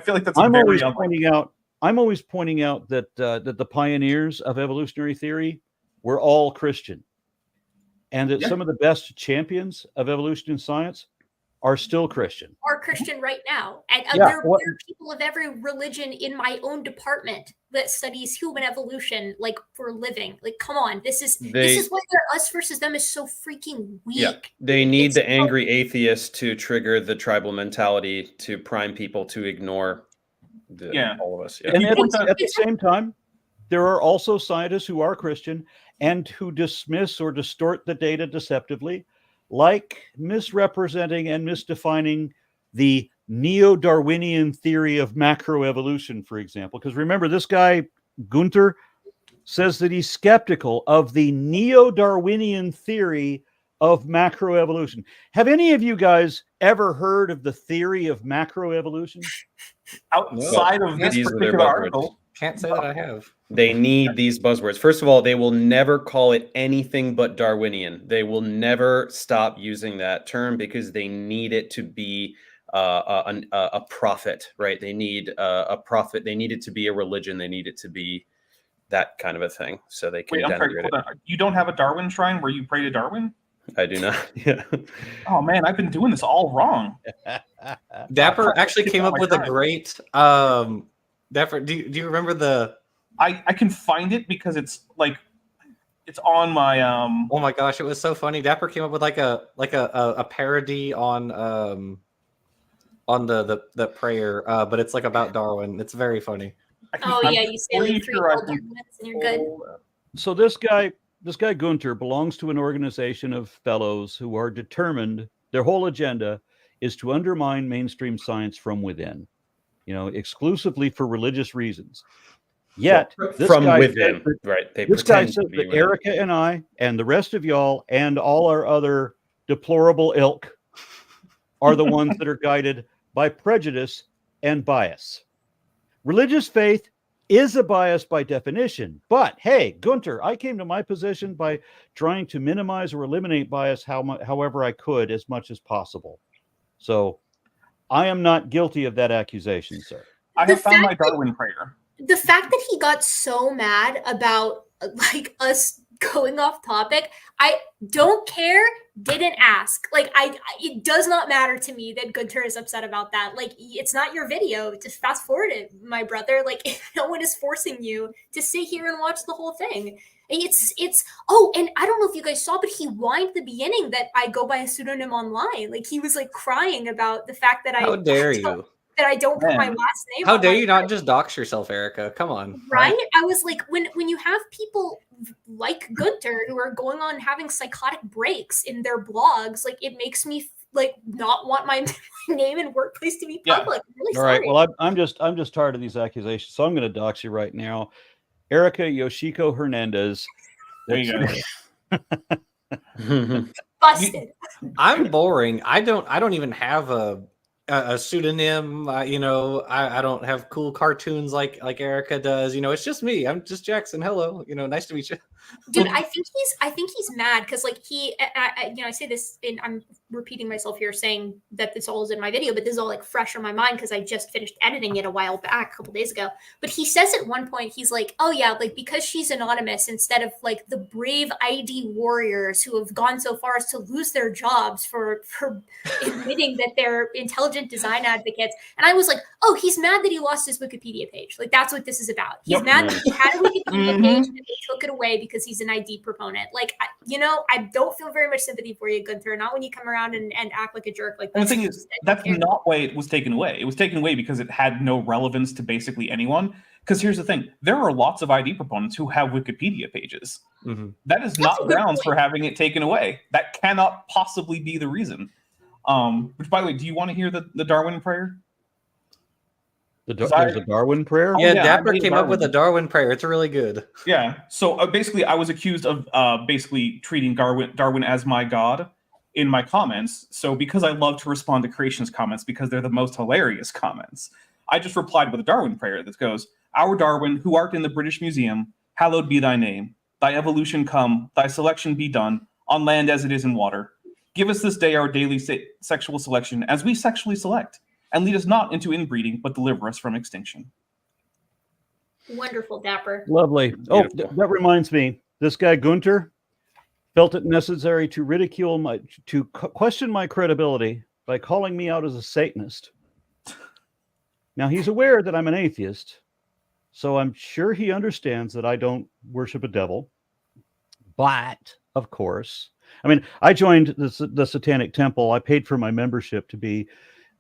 feel like that's. I'm always pointing out that that the pioneers of evolutionary theory were all Christian, and that some of the best champions of evolution in science are still Christian. Are Christian right now. And there are people of every religion in my own department that studies human evolution, like, for a living. Like, come on, this is why their us versus them is so freaking weak. Yeah, they need the angry atheist to trigger the tribal mentality to prime people to ignore all of us. Yeah. And at the same time, there are also scientists who are Christian and who dismiss or distort the data deceptively, like misrepresenting and misdefining the neo-Darwinian theory of macroevolution, for example. Because remember, this guy, Gunter, says that he's skeptical of the neo-Darwinian theory of macroevolution. Have any of you guys ever heard of the theory of macroevolution? Outside of this particular article. Can't say that I have. They need these buzzwords. First of all, they will never call it anything but Darwinian. They will never stop using that term because they need it to be a prophet, right? They need a prophet. They need it to be a religion. They need it to be that kind of a thing. So they can denigrate it. You don't have a Darwin shrine where you pray to Darwin? I do not. Yeah. Oh man, I've been doing this all wrong. Dapper actually came up with a great. Dapper, do you remember the? I can find it because it's on my Oh my gosh, it was so funny. Dapper came up with like a parody on the prayer, but it's like about Darwin. It's very funny. You say like 3 minutes and you're good. So this guy Gunter belongs to an organization of fellows who are determined. Their whole agenda is to undermine mainstream science from within, exclusively for religious reasons. Yet, from within, right? This guy says that Erika and I and the rest of y'all and all our other deplorable ilk are the ones that are guided by prejudice and bias. Religious faith is a bias by definition, but hey, Gunter, I came to my position by trying to minimize or eliminate bias however I could as much as possible. So I am not guilty of that accusation, sir. I have found my Darwin prayer. The fact that he got so mad about us going off topic, I don't care, didn't ask. It does not matter to me that Gunter is upset about that. It's not your video. Just fast forward it, my brother. No one is forcing you to sit here and watch the whole thing. It's and I don't know if you guys saw, but he whined at the beginning that I go by a pseudonym online. He was crying about the fact that How dare you? That I don't put my last name. How dare you not just dox yourself, Erika? Come on. Right? I was like, when you have people like Gunter who are going on having psychotic breaks in their blogs, it makes me not want my name and workplace to be public. I'm really sorry. All right. Well, I'm just tired of these accusations, so I'm going to dox you right now. Erika Yoshiko Hernandez. There you go. Busted. I'm boring. I don't even have a pseudonym. I don't have cool cartoons like Erika does. It's just me. I'm just Jackson. Hello. Nice to meet you. Dude, I think he's mad because I say this and I'm repeating myself here saying that this all is in my video, but this is all fresh on my mind because I just finished editing it a while back, a couple days ago. But he says at one point, he's like, oh yeah, because she's anonymous instead of the brave ID warriors who have gone so far as to lose their jobs for admitting that they're intelligent design advocates. And I was like, oh, he's mad that he lost his Wikipedia page. That's what this is about. He's mad that he had a Wikipedia page and they took it away because he's an ID proponent. I don't feel very much sympathy for you, Gunter. Not when you come around and act like a jerk like this. The thing is, that's not why it was taken away. It was taken away because it had no relevance to basically anyone. Because here's the thing. There are lots of ID proponents who have Wikipedia pages. Mm-hmm. That is not grounds for having it taken away. That cannot possibly be the reason. Which, by the way, do you want to hear the Darwin prayer? There's a Darwin prayer? Yeah, Dapper came up with a Darwin prayer. It's really good. Yeah. So basically, I was accused of basically treating Darwin as my god. in my comments. So because I love to respond to creationist comments because they're the most hilarious comments, I just replied with a Darwin prayer that goes, "Our Darwin, who art in the British Museum, hallowed be thy name. Thy evolution come, thy selection be done, on land as it is in water. Give us this day our daily sexual selection as we sexually select, and lead us not into inbreeding, but deliver us from extinction." Wonderful, Dapper. Lovely. Oh, that reminds me. This guy Gunter felt it necessary to question my credibility by calling me out as a Satanist. Now, he's aware that I'm an atheist, so I'm sure he understands that I don't worship a devil. But, of course, I mean, I joined the Satanic Temple. I paid for my membership to be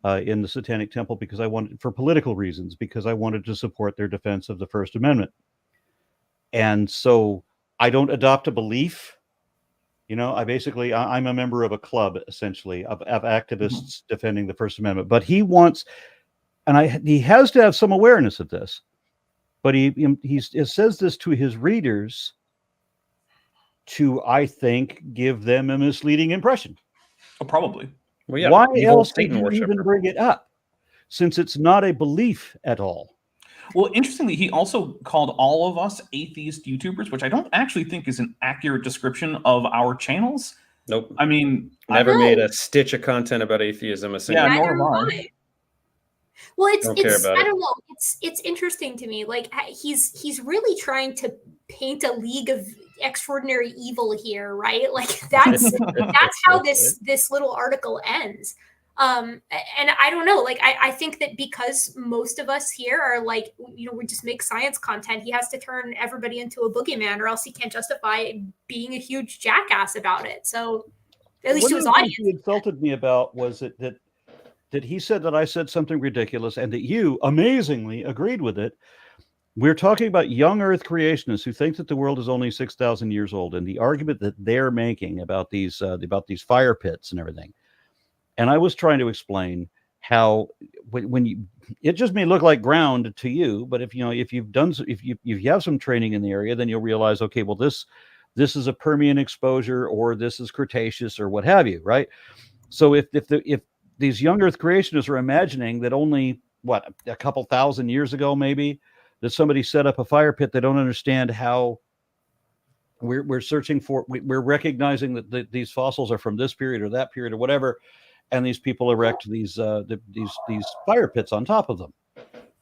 in the Satanic Temple because I wanted, for political reasons, because I wanted to support their defense of the First Amendment. And so I don't adopt a belief. You know, I'm a member of a club, essentially, of activists defending the First Amendment. But he wants, and he has to have some awareness of this, but he says this to his readers to, I think, give them a misleading impression. Oh, probably. Well, yeah, why else did you even bring it up, since it's not a belief at all? Well, interestingly, he also called all of us atheist YouTubers, which I don't actually think is an accurate description of our channels. Nope. I mean, never made a stitch of content about atheism. Yeah, nor have I. Well, I don't know. It's interesting to me. Like he's really trying to paint a league of extraordinary evil here, right? Like that's how this little article ends. And I don't know, like I think that because most of us here are like, you know, we just make science content, he has to turn everybody into a boogeyman, or else he can't justify being a huge jackass about it. So at least to his audience. What he insulted me about was that he said that I said something ridiculous and that you amazingly agreed with it. We're talking about young Earth creationists who think that the world is only 6,000 years old, and the argument that they're making about these fire pits and everything. And I was trying to explain how it just may look like ground to you, but if you have some training in the area, then you'll realize, okay, well this is a Permian exposure, or this is Cretaceous, or what have you, right? So if these young Earth creationists are imagining that only a couple thousand years ago, maybe, that somebody set up a fire pit, they don't understand how we're searching for. We're recognizing that these fossils are from this period or that period or whatever, and these people erect these fire pits on top of them,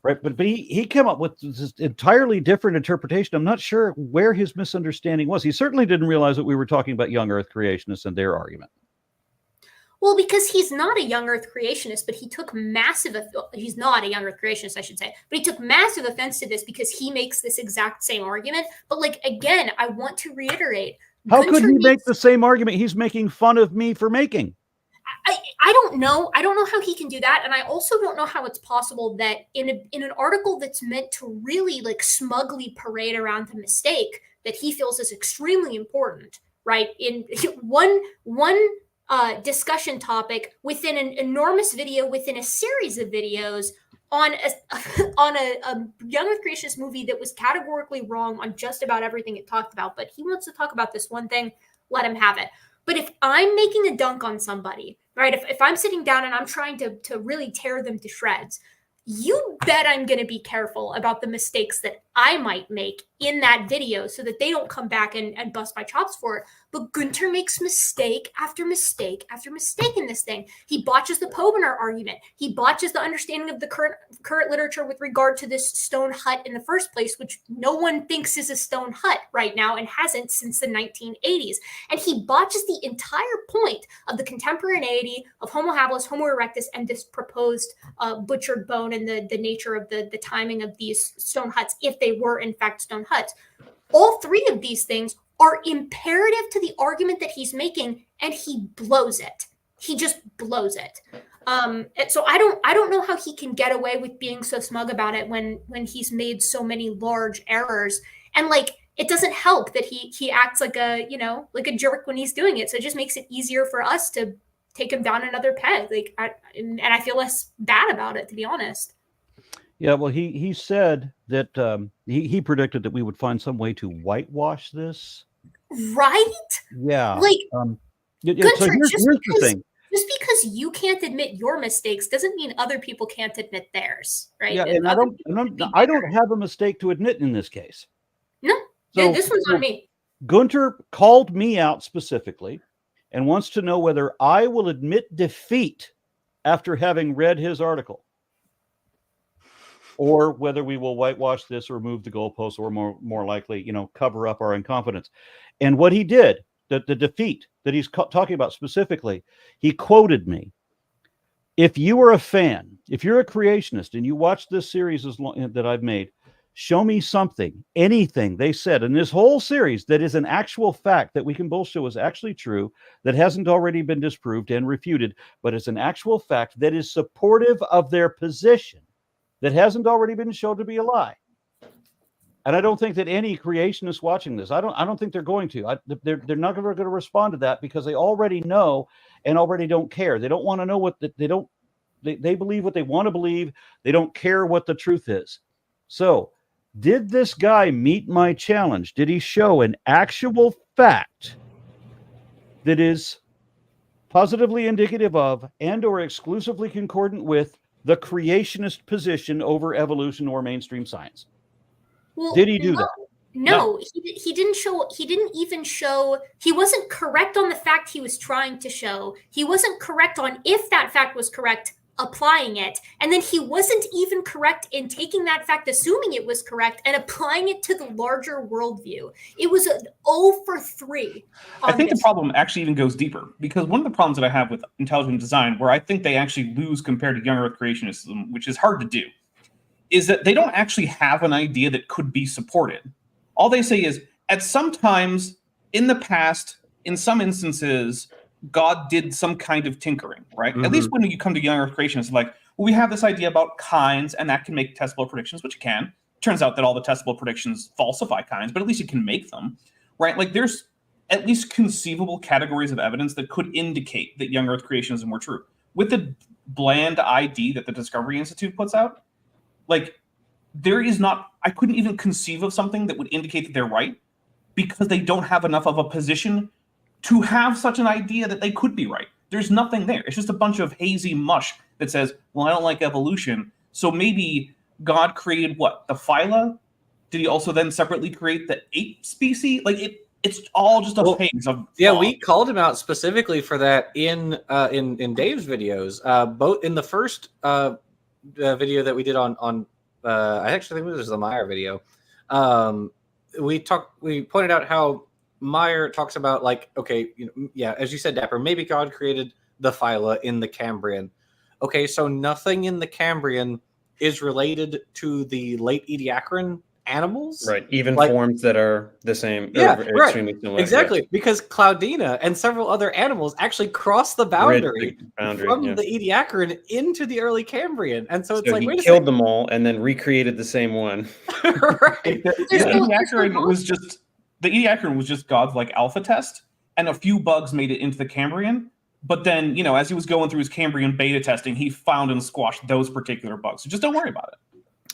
right? But he came up with this entirely different interpretation. I'm not sure where his misunderstanding was. He certainly didn't realize that we were talking about young Earth creationists and their argument. Well, because he's not a young Earth creationist, but he took he's not a young Earth creationist, I should say, but he took massive offense to this because he makes this exact same argument. But like, again, I want to reiterate. How could he make the same argument he's making fun of me for making? I don't know. I don't know how he can do that. And I also don't know how it's possible that in an article that's meant to really like smugly parade around the mistake that he feels is extremely important, right? In one discussion topic within an enormous video within a series of videos on a young Earth creationist movie that was categorically wrong on just about everything it talked about. But he wants to talk about this one thing, let him have it. But if I'm making a dunk on somebody, right, if I'm sitting down and I'm trying to really tear them to shreds, you bet I'm going to be careful about the mistakes that I might make in that video so that they don't come back and bust my chops for it. But Gunter makes mistake after mistake after mistake in this thing. He botches the Pobener argument. He botches the understanding of the current literature with regard to this stone hut in the first place, which no one thinks is a stone hut right now and hasn't since the 1980s. And he botches the entire point of the contemporaneity of Homo habilis, Homo erectus, and this proposed butchered bone and the nature of the timing of these stone huts, if they were in fact stone huts. All three of these things are imperative to the argument that he's making, and he blows it. He just blows it. So I don't know how he can get away with being so smug about it when he's made so many large errors. And like, it doesn't help that he acts like a jerk when he's doing it. So it just makes it easier for us to take him down another peg. And I feel less bad about it, to be honest. Yeah, well, he said that he predicted that we would find some way to whitewash this. Right? Yeah. Like, Gunter, so here's the thing. Just because you can't admit your mistakes doesn't mean other people can't admit theirs, right? Yeah, and I don't have a mistake to admit in this case. No, so, this one's on me. Gunter called me out specifically and wants to know whether I will admit defeat after having read his article, or whether we will whitewash this or move the goalposts, or more likely, cover up our incompetence. And what he did, the defeat that he's talking about specifically, he quoted me. If you are a fan, if you're a creationist and you watch this series that I've made, show me something, anything they said in this whole series that is an actual fact that we can both show is actually true, that hasn't already been disproved and refuted, but it's an actual fact that is supportive of their position, that hasn't already been shown to be a lie. And I don't think that any creationists watching this, I don't think they're going to. They're not going to respond to that, because they already know and already don't care. They don't want to know what they believe what they want to believe. They don't care what the truth is. So, did this guy meet my challenge? Did he show an actual fact that is positively indicative of and or exclusively concordant with the creationist position over evolution or mainstream science? Well, did he do that? No, he didn't show. He didn't even show. He wasn't correct on the fact he was trying to show. He wasn't correct on if that fact was correct, applying it. And then he wasn't even correct in taking that fact, assuming it was correct, and applying it to the larger worldview. It was an 0 for 3. I think the problem actually even goes deeper, because one of the problems that I have with intelligent design, where I think they actually lose compared to young Earth creationism, which is hard to do, is that they don't actually have an idea that could be supported. All they say is, at some times in the past, in some instances, God did some kind of tinkering, right? Mm-hmm. At least when you come to young Earth creationists, it's like, well, we have this idea about kinds, and that can make testable predictions, which it can. Turns out that all the testable predictions falsify kinds, but at least it can make them, right? Like, there's at least conceivable categories of evidence that could indicate that young Earth creationism were true. With the bland ID that the Discovery Institute puts out, like, there is not, I couldn't even conceive of something that would indicate that they're right, because they don't have enough of a position to have such an idea that they could be right. There's nothing there. It's just a bunch of hazy mush that says, well, I don't like evolution, so maybe God created what? The phyla? Did he also then separately create the ape species? Like, it's all just a haze of yeah, we called him out specifically for that in Dave's videos. Both in the first video that we did on I actually think it was the Meyer video. We pointed out how Meyer talks about, like, okay, as you said, Dapper, maybe God created the phyla in the Cambrian. Okay, so nothing in the Cambrian is related to the late Ediacaran animals, right? Even forms that are the same, extremely similar. Exactly, because Cloudina and several other animals actually cross the boundary from the Ediacaran into the early Cambrian, and so it's like, he killed them all and then recreated the same one. Right. The Ediacaran was just God's like alpha test, and a few bugs made it into the Cambrian. But then, as he was going through his Cambrian beta testing, he found and squashed those particular bugs. So just don't worry about it.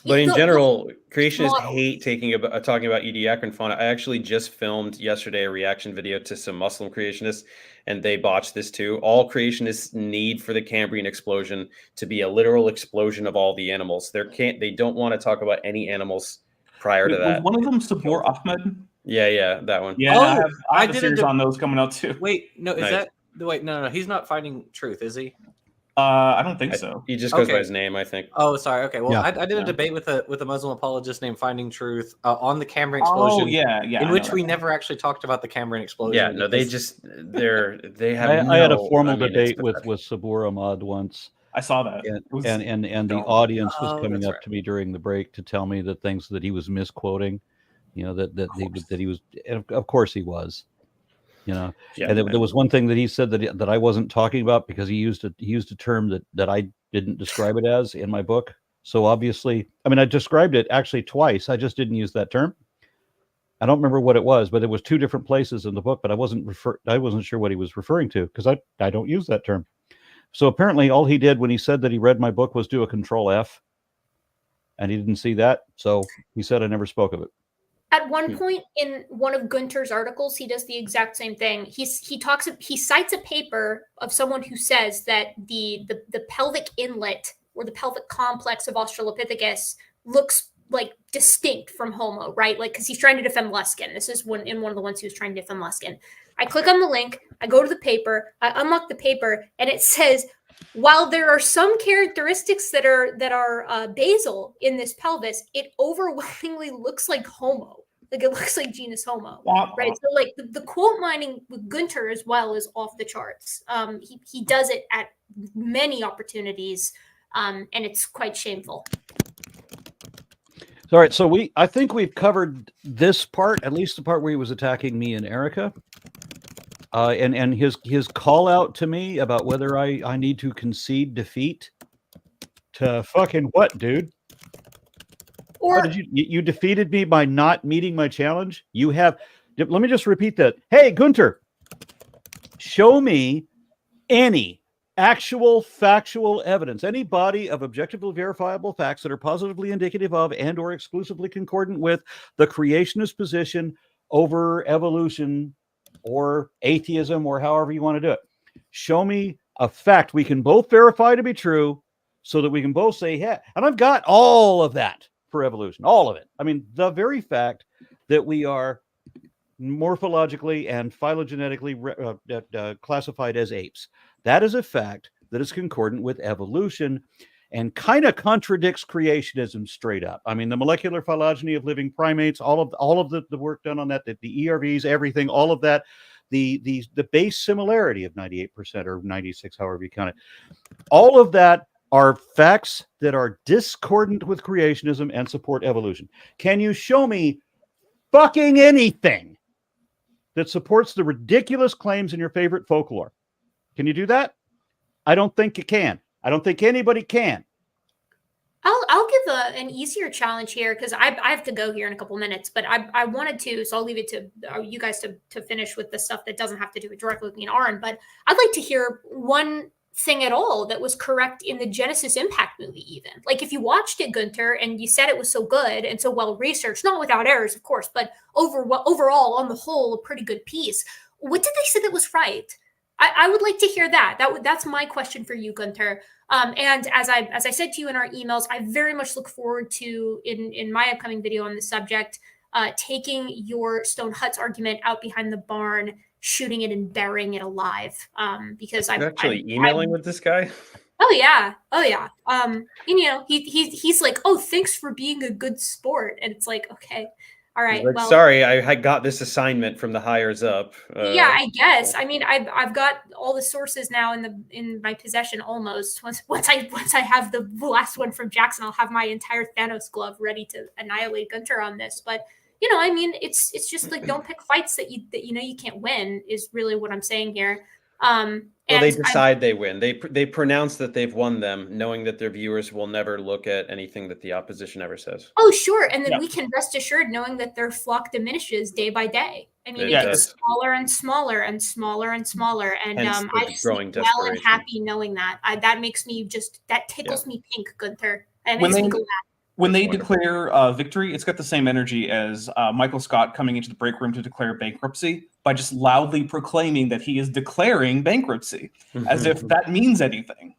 But in general, creationists hate talking about Ediacaran fauna. I actually just filmed yesterday a reaction video to some Muslim creationists, and they botched this too. All creationists need for the Cambrian explosion to be a literal explosion of all the animals. They don't want to talk about any animals prior to that. Was one of them Sabur Ahmed? Yeah, that one. Yeah, I have a series on those coming out too. Wait, no, no, he's not finding truth, is he? I don't think so. He just goes by his name, I think. Oh, sorry. Okay. Well, yeah. I did a debate with a Muslim apologist named Finding Truth on the Cambrian explosion. Oh, yeah. In which we never actually talked about the Cambrian explosion. Yeah, no, they have. I had a formal debate with Sabur Ahmad once. I saw that, and the audience was coming up to me during the break to tell me the things that he was misquoting. That he was, and of course he was. And there was one thing that he said that I wasn't talking about, because he used a term that I didn't describe it as in my book. So obviously, I described it actually twice. I just didn't use that term. I don't remember what it was, but it was 2 different places in the book. But I wasn't sure what he was referring to, because I don't use that term. So apparently, all he did when he said that he read my book was do a Control F, and he didn't see that. So he said I never spoke of it. At one point in one of Gunter's articles, he does the exact same thing. He cites a paper of someone who says that the pelvic inlet or the pelvic complex of Australopithecus looks like distinct from Homo, right? Like, because he's trying to defend Luskin. This is one of the ones he was trying to defend Luskin. I click on the link, I go to the paper, I unlock the paper, and it says, while there are some characteristics that are basal in this pelvis, it overwhelmingly looks like Homo. Like, it looks like genus Homo, right? So, like, the quote mining with Gunter as well is off the charts. He does it at many opportunities, and it's quite shameful. All right, so I think we've covered this part, at least the part where he was attacking me and Erika, and his call out to me about whether I need to concede defeat to fucking what, dude? Or did you defeated me by not meeting my challenge? You have. Let me just repeat that. Hey, Gunter, show me any actual factual evidence, any body of objectively verifiable facts that are positively indicative of and or exclusively concordant with the creationist position over evolution or atheism or however you want to do it. Show me a fact we can both verify to be true so that we can both say, yeah, and I've got all of that for evolution, all of it. I mean, the very fact that we are morphologically and phylogenetically classified as apes. That is a fact that is concordant with evolution and kind of contradicts creationism straight up. I mean, the molecular phylogeny of living primates, all of the work done on that, the ERVs, everything, all of that, the base similarity of 98% or 96, however you count it, all of that are facts that are discordant with creationism and support evolution. Can you show me fucking anything that supports the ridiculous claims in your favorite folklore? Can you do that? I don't think you can. I don't think anybody can. I'll give an easier challenge here because I have to go here in a couple minutes, but I wanted to, so I'll leave it to you guys to finish with the stuff that doesn't have to do it directly with me and Aron. But I'd like to hear one thing at all that was correct in the Genesis Impact movie, even. Like, if you watched it, Gunter, and you said it was so good and so well researched, not without errors, of course, but overall, on the whole, a pretty good piece. What did they say that was right? I would like to hear that. That's my question for you, Gunter. And as I said to you in our emails, I very much look forward to, in my upcoming video on the subject, taking your Stone Hut's argument out behind the barn, shooting it and burying it alive. Because I'm actually emailing with this guy. Oh yeah. You know, he's like, oh, thanks for being a good sport, and it's like, okay. All right. Like, well, sorry, I got this assignment from the hires up. Yeah, I guess. I mean, I've got all the sources now in my possession almost. Once I have the last one from Jackson, I'll have my entire Thanos glove ready to annihilate Gunter on this. But you know, I mean, it's just like, don't pick fights that you know you can't win is really what I'm saying here. Well, they decide they win. They pronounce that they've won them, knowing that their viewers will never look at anything that the opposition ever says. Oh, sure. And then we can rest assured knowing that their flock diminishes day by day. I mean, it gets smaller and smaller and smaller and smaller. And I sleep well and happy knowing that. That makes me that tickles me pink, Gunter. It makes me glad. When they declare victory, it's got the same energy as Michael Scott coming into the break room to declare bankruptcy by just loudly proclaiming that he is declaring bankruptcy, as if that means anything.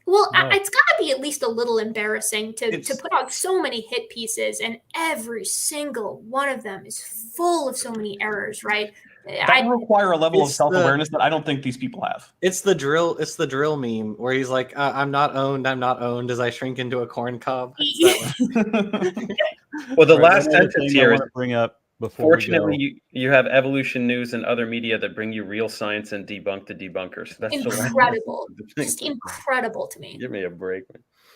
Well, it's got to be at least a little embarrassing to put out so many hit pieces, and every single one of them is full of so many errors, right? That would require a level of self-awareness that I don't think these people have. It's the drill meme where he's like, I'm not owned as I shrink into a corn cob. Well, the last sentence here is bring up before. Fortunately, you have evolution news and other media that bring you real science and debunk the debunkers. That's incredible. Just incredible to me. Give me a break.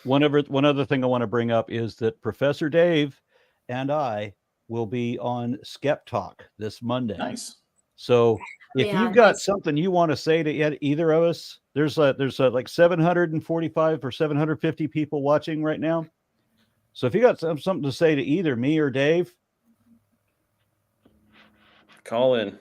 One other thing I want to bring up is that Professor Dave and I will be on Skep Talk this Monday. Nice. So if you've got something you want to say to either of us, there's like 745 or 750 people watching right now. So if you got something to say to either me or Dave, call in.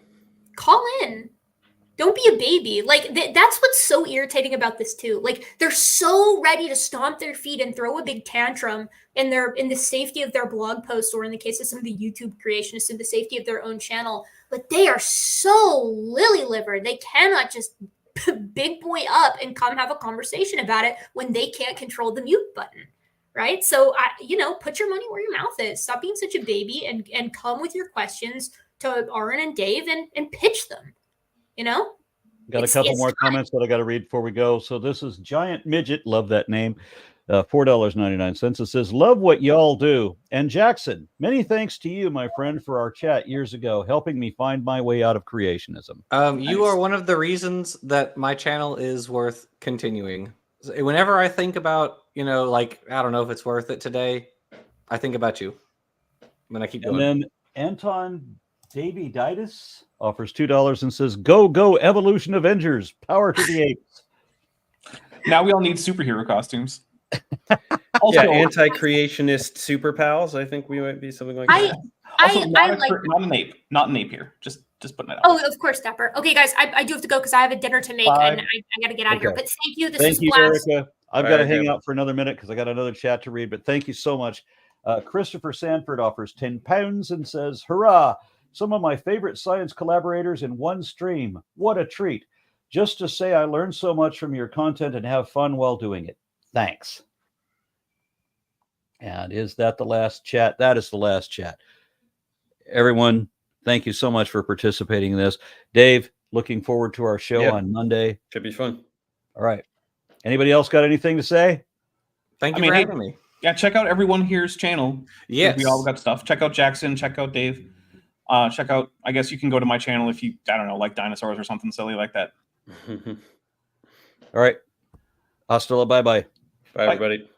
Don't be a baby. Like that's what's so irritating about this too. Like they're so ready to stomp their feet and throw a big tantrum in the safety of their blog posts, or in the case of some of the YouTube creationists, in the safety of their own channel. But they are so lily-livered. They cannot just big boy up and come have a conversation about it when they can't control the mute button. Right. So, put your money where your mouth is. Stop being such a baby and come with your questions to Aron and Dave and pitch them. Got a couple more comments that I got to read before we go. So this is Giant Midget. Love that name. $4.99. It says, love what y'all do. And Jackson, many thanks to you, my friend, for our chat years ago, helping me find my way out of creationism. You are one of the reasons that my channel is worth continuing. Whenever I think about, I don't know if it's worth it today, I think about you. And I keep going. And then Anton Daviditis offers $2 and says, go Evolution Avengers, power to the apes. Now we all need superhero costumes. Also, anti-creationist super pals. I think we might be something like that. Not an ape here. Just putting it out. Oh, of course, Dapper. Okay, guys, I do have to go because I have a dinner to make, and I got to get out of here. But thank you. This was blast. Erika. I've got to hang out for another minute because I got another chat to read. But thank you so much. Christopher Sanford offers £10 and says, hurrah! Some of my favorite science collaborators in one stream. What a treat. Just to say I learned so much from your content and have fun while doing it. Thanks. And is that the last chat? That is the last chat. Everyone, thank you so much for participating in this. Dave, looking forward to our show on Monday. Should be fun. All right. Anybody else got anything to say? Thank you for having me. Yeah, check out everyone here's channel. Yes. We all got stuff. Check out Jackson. Check out Dave. Check out, I guess you can go to my channel if you, I don't know, like dinosaurs or something silly like that. All right. Hasta la, bye-bye. Bye, everybody.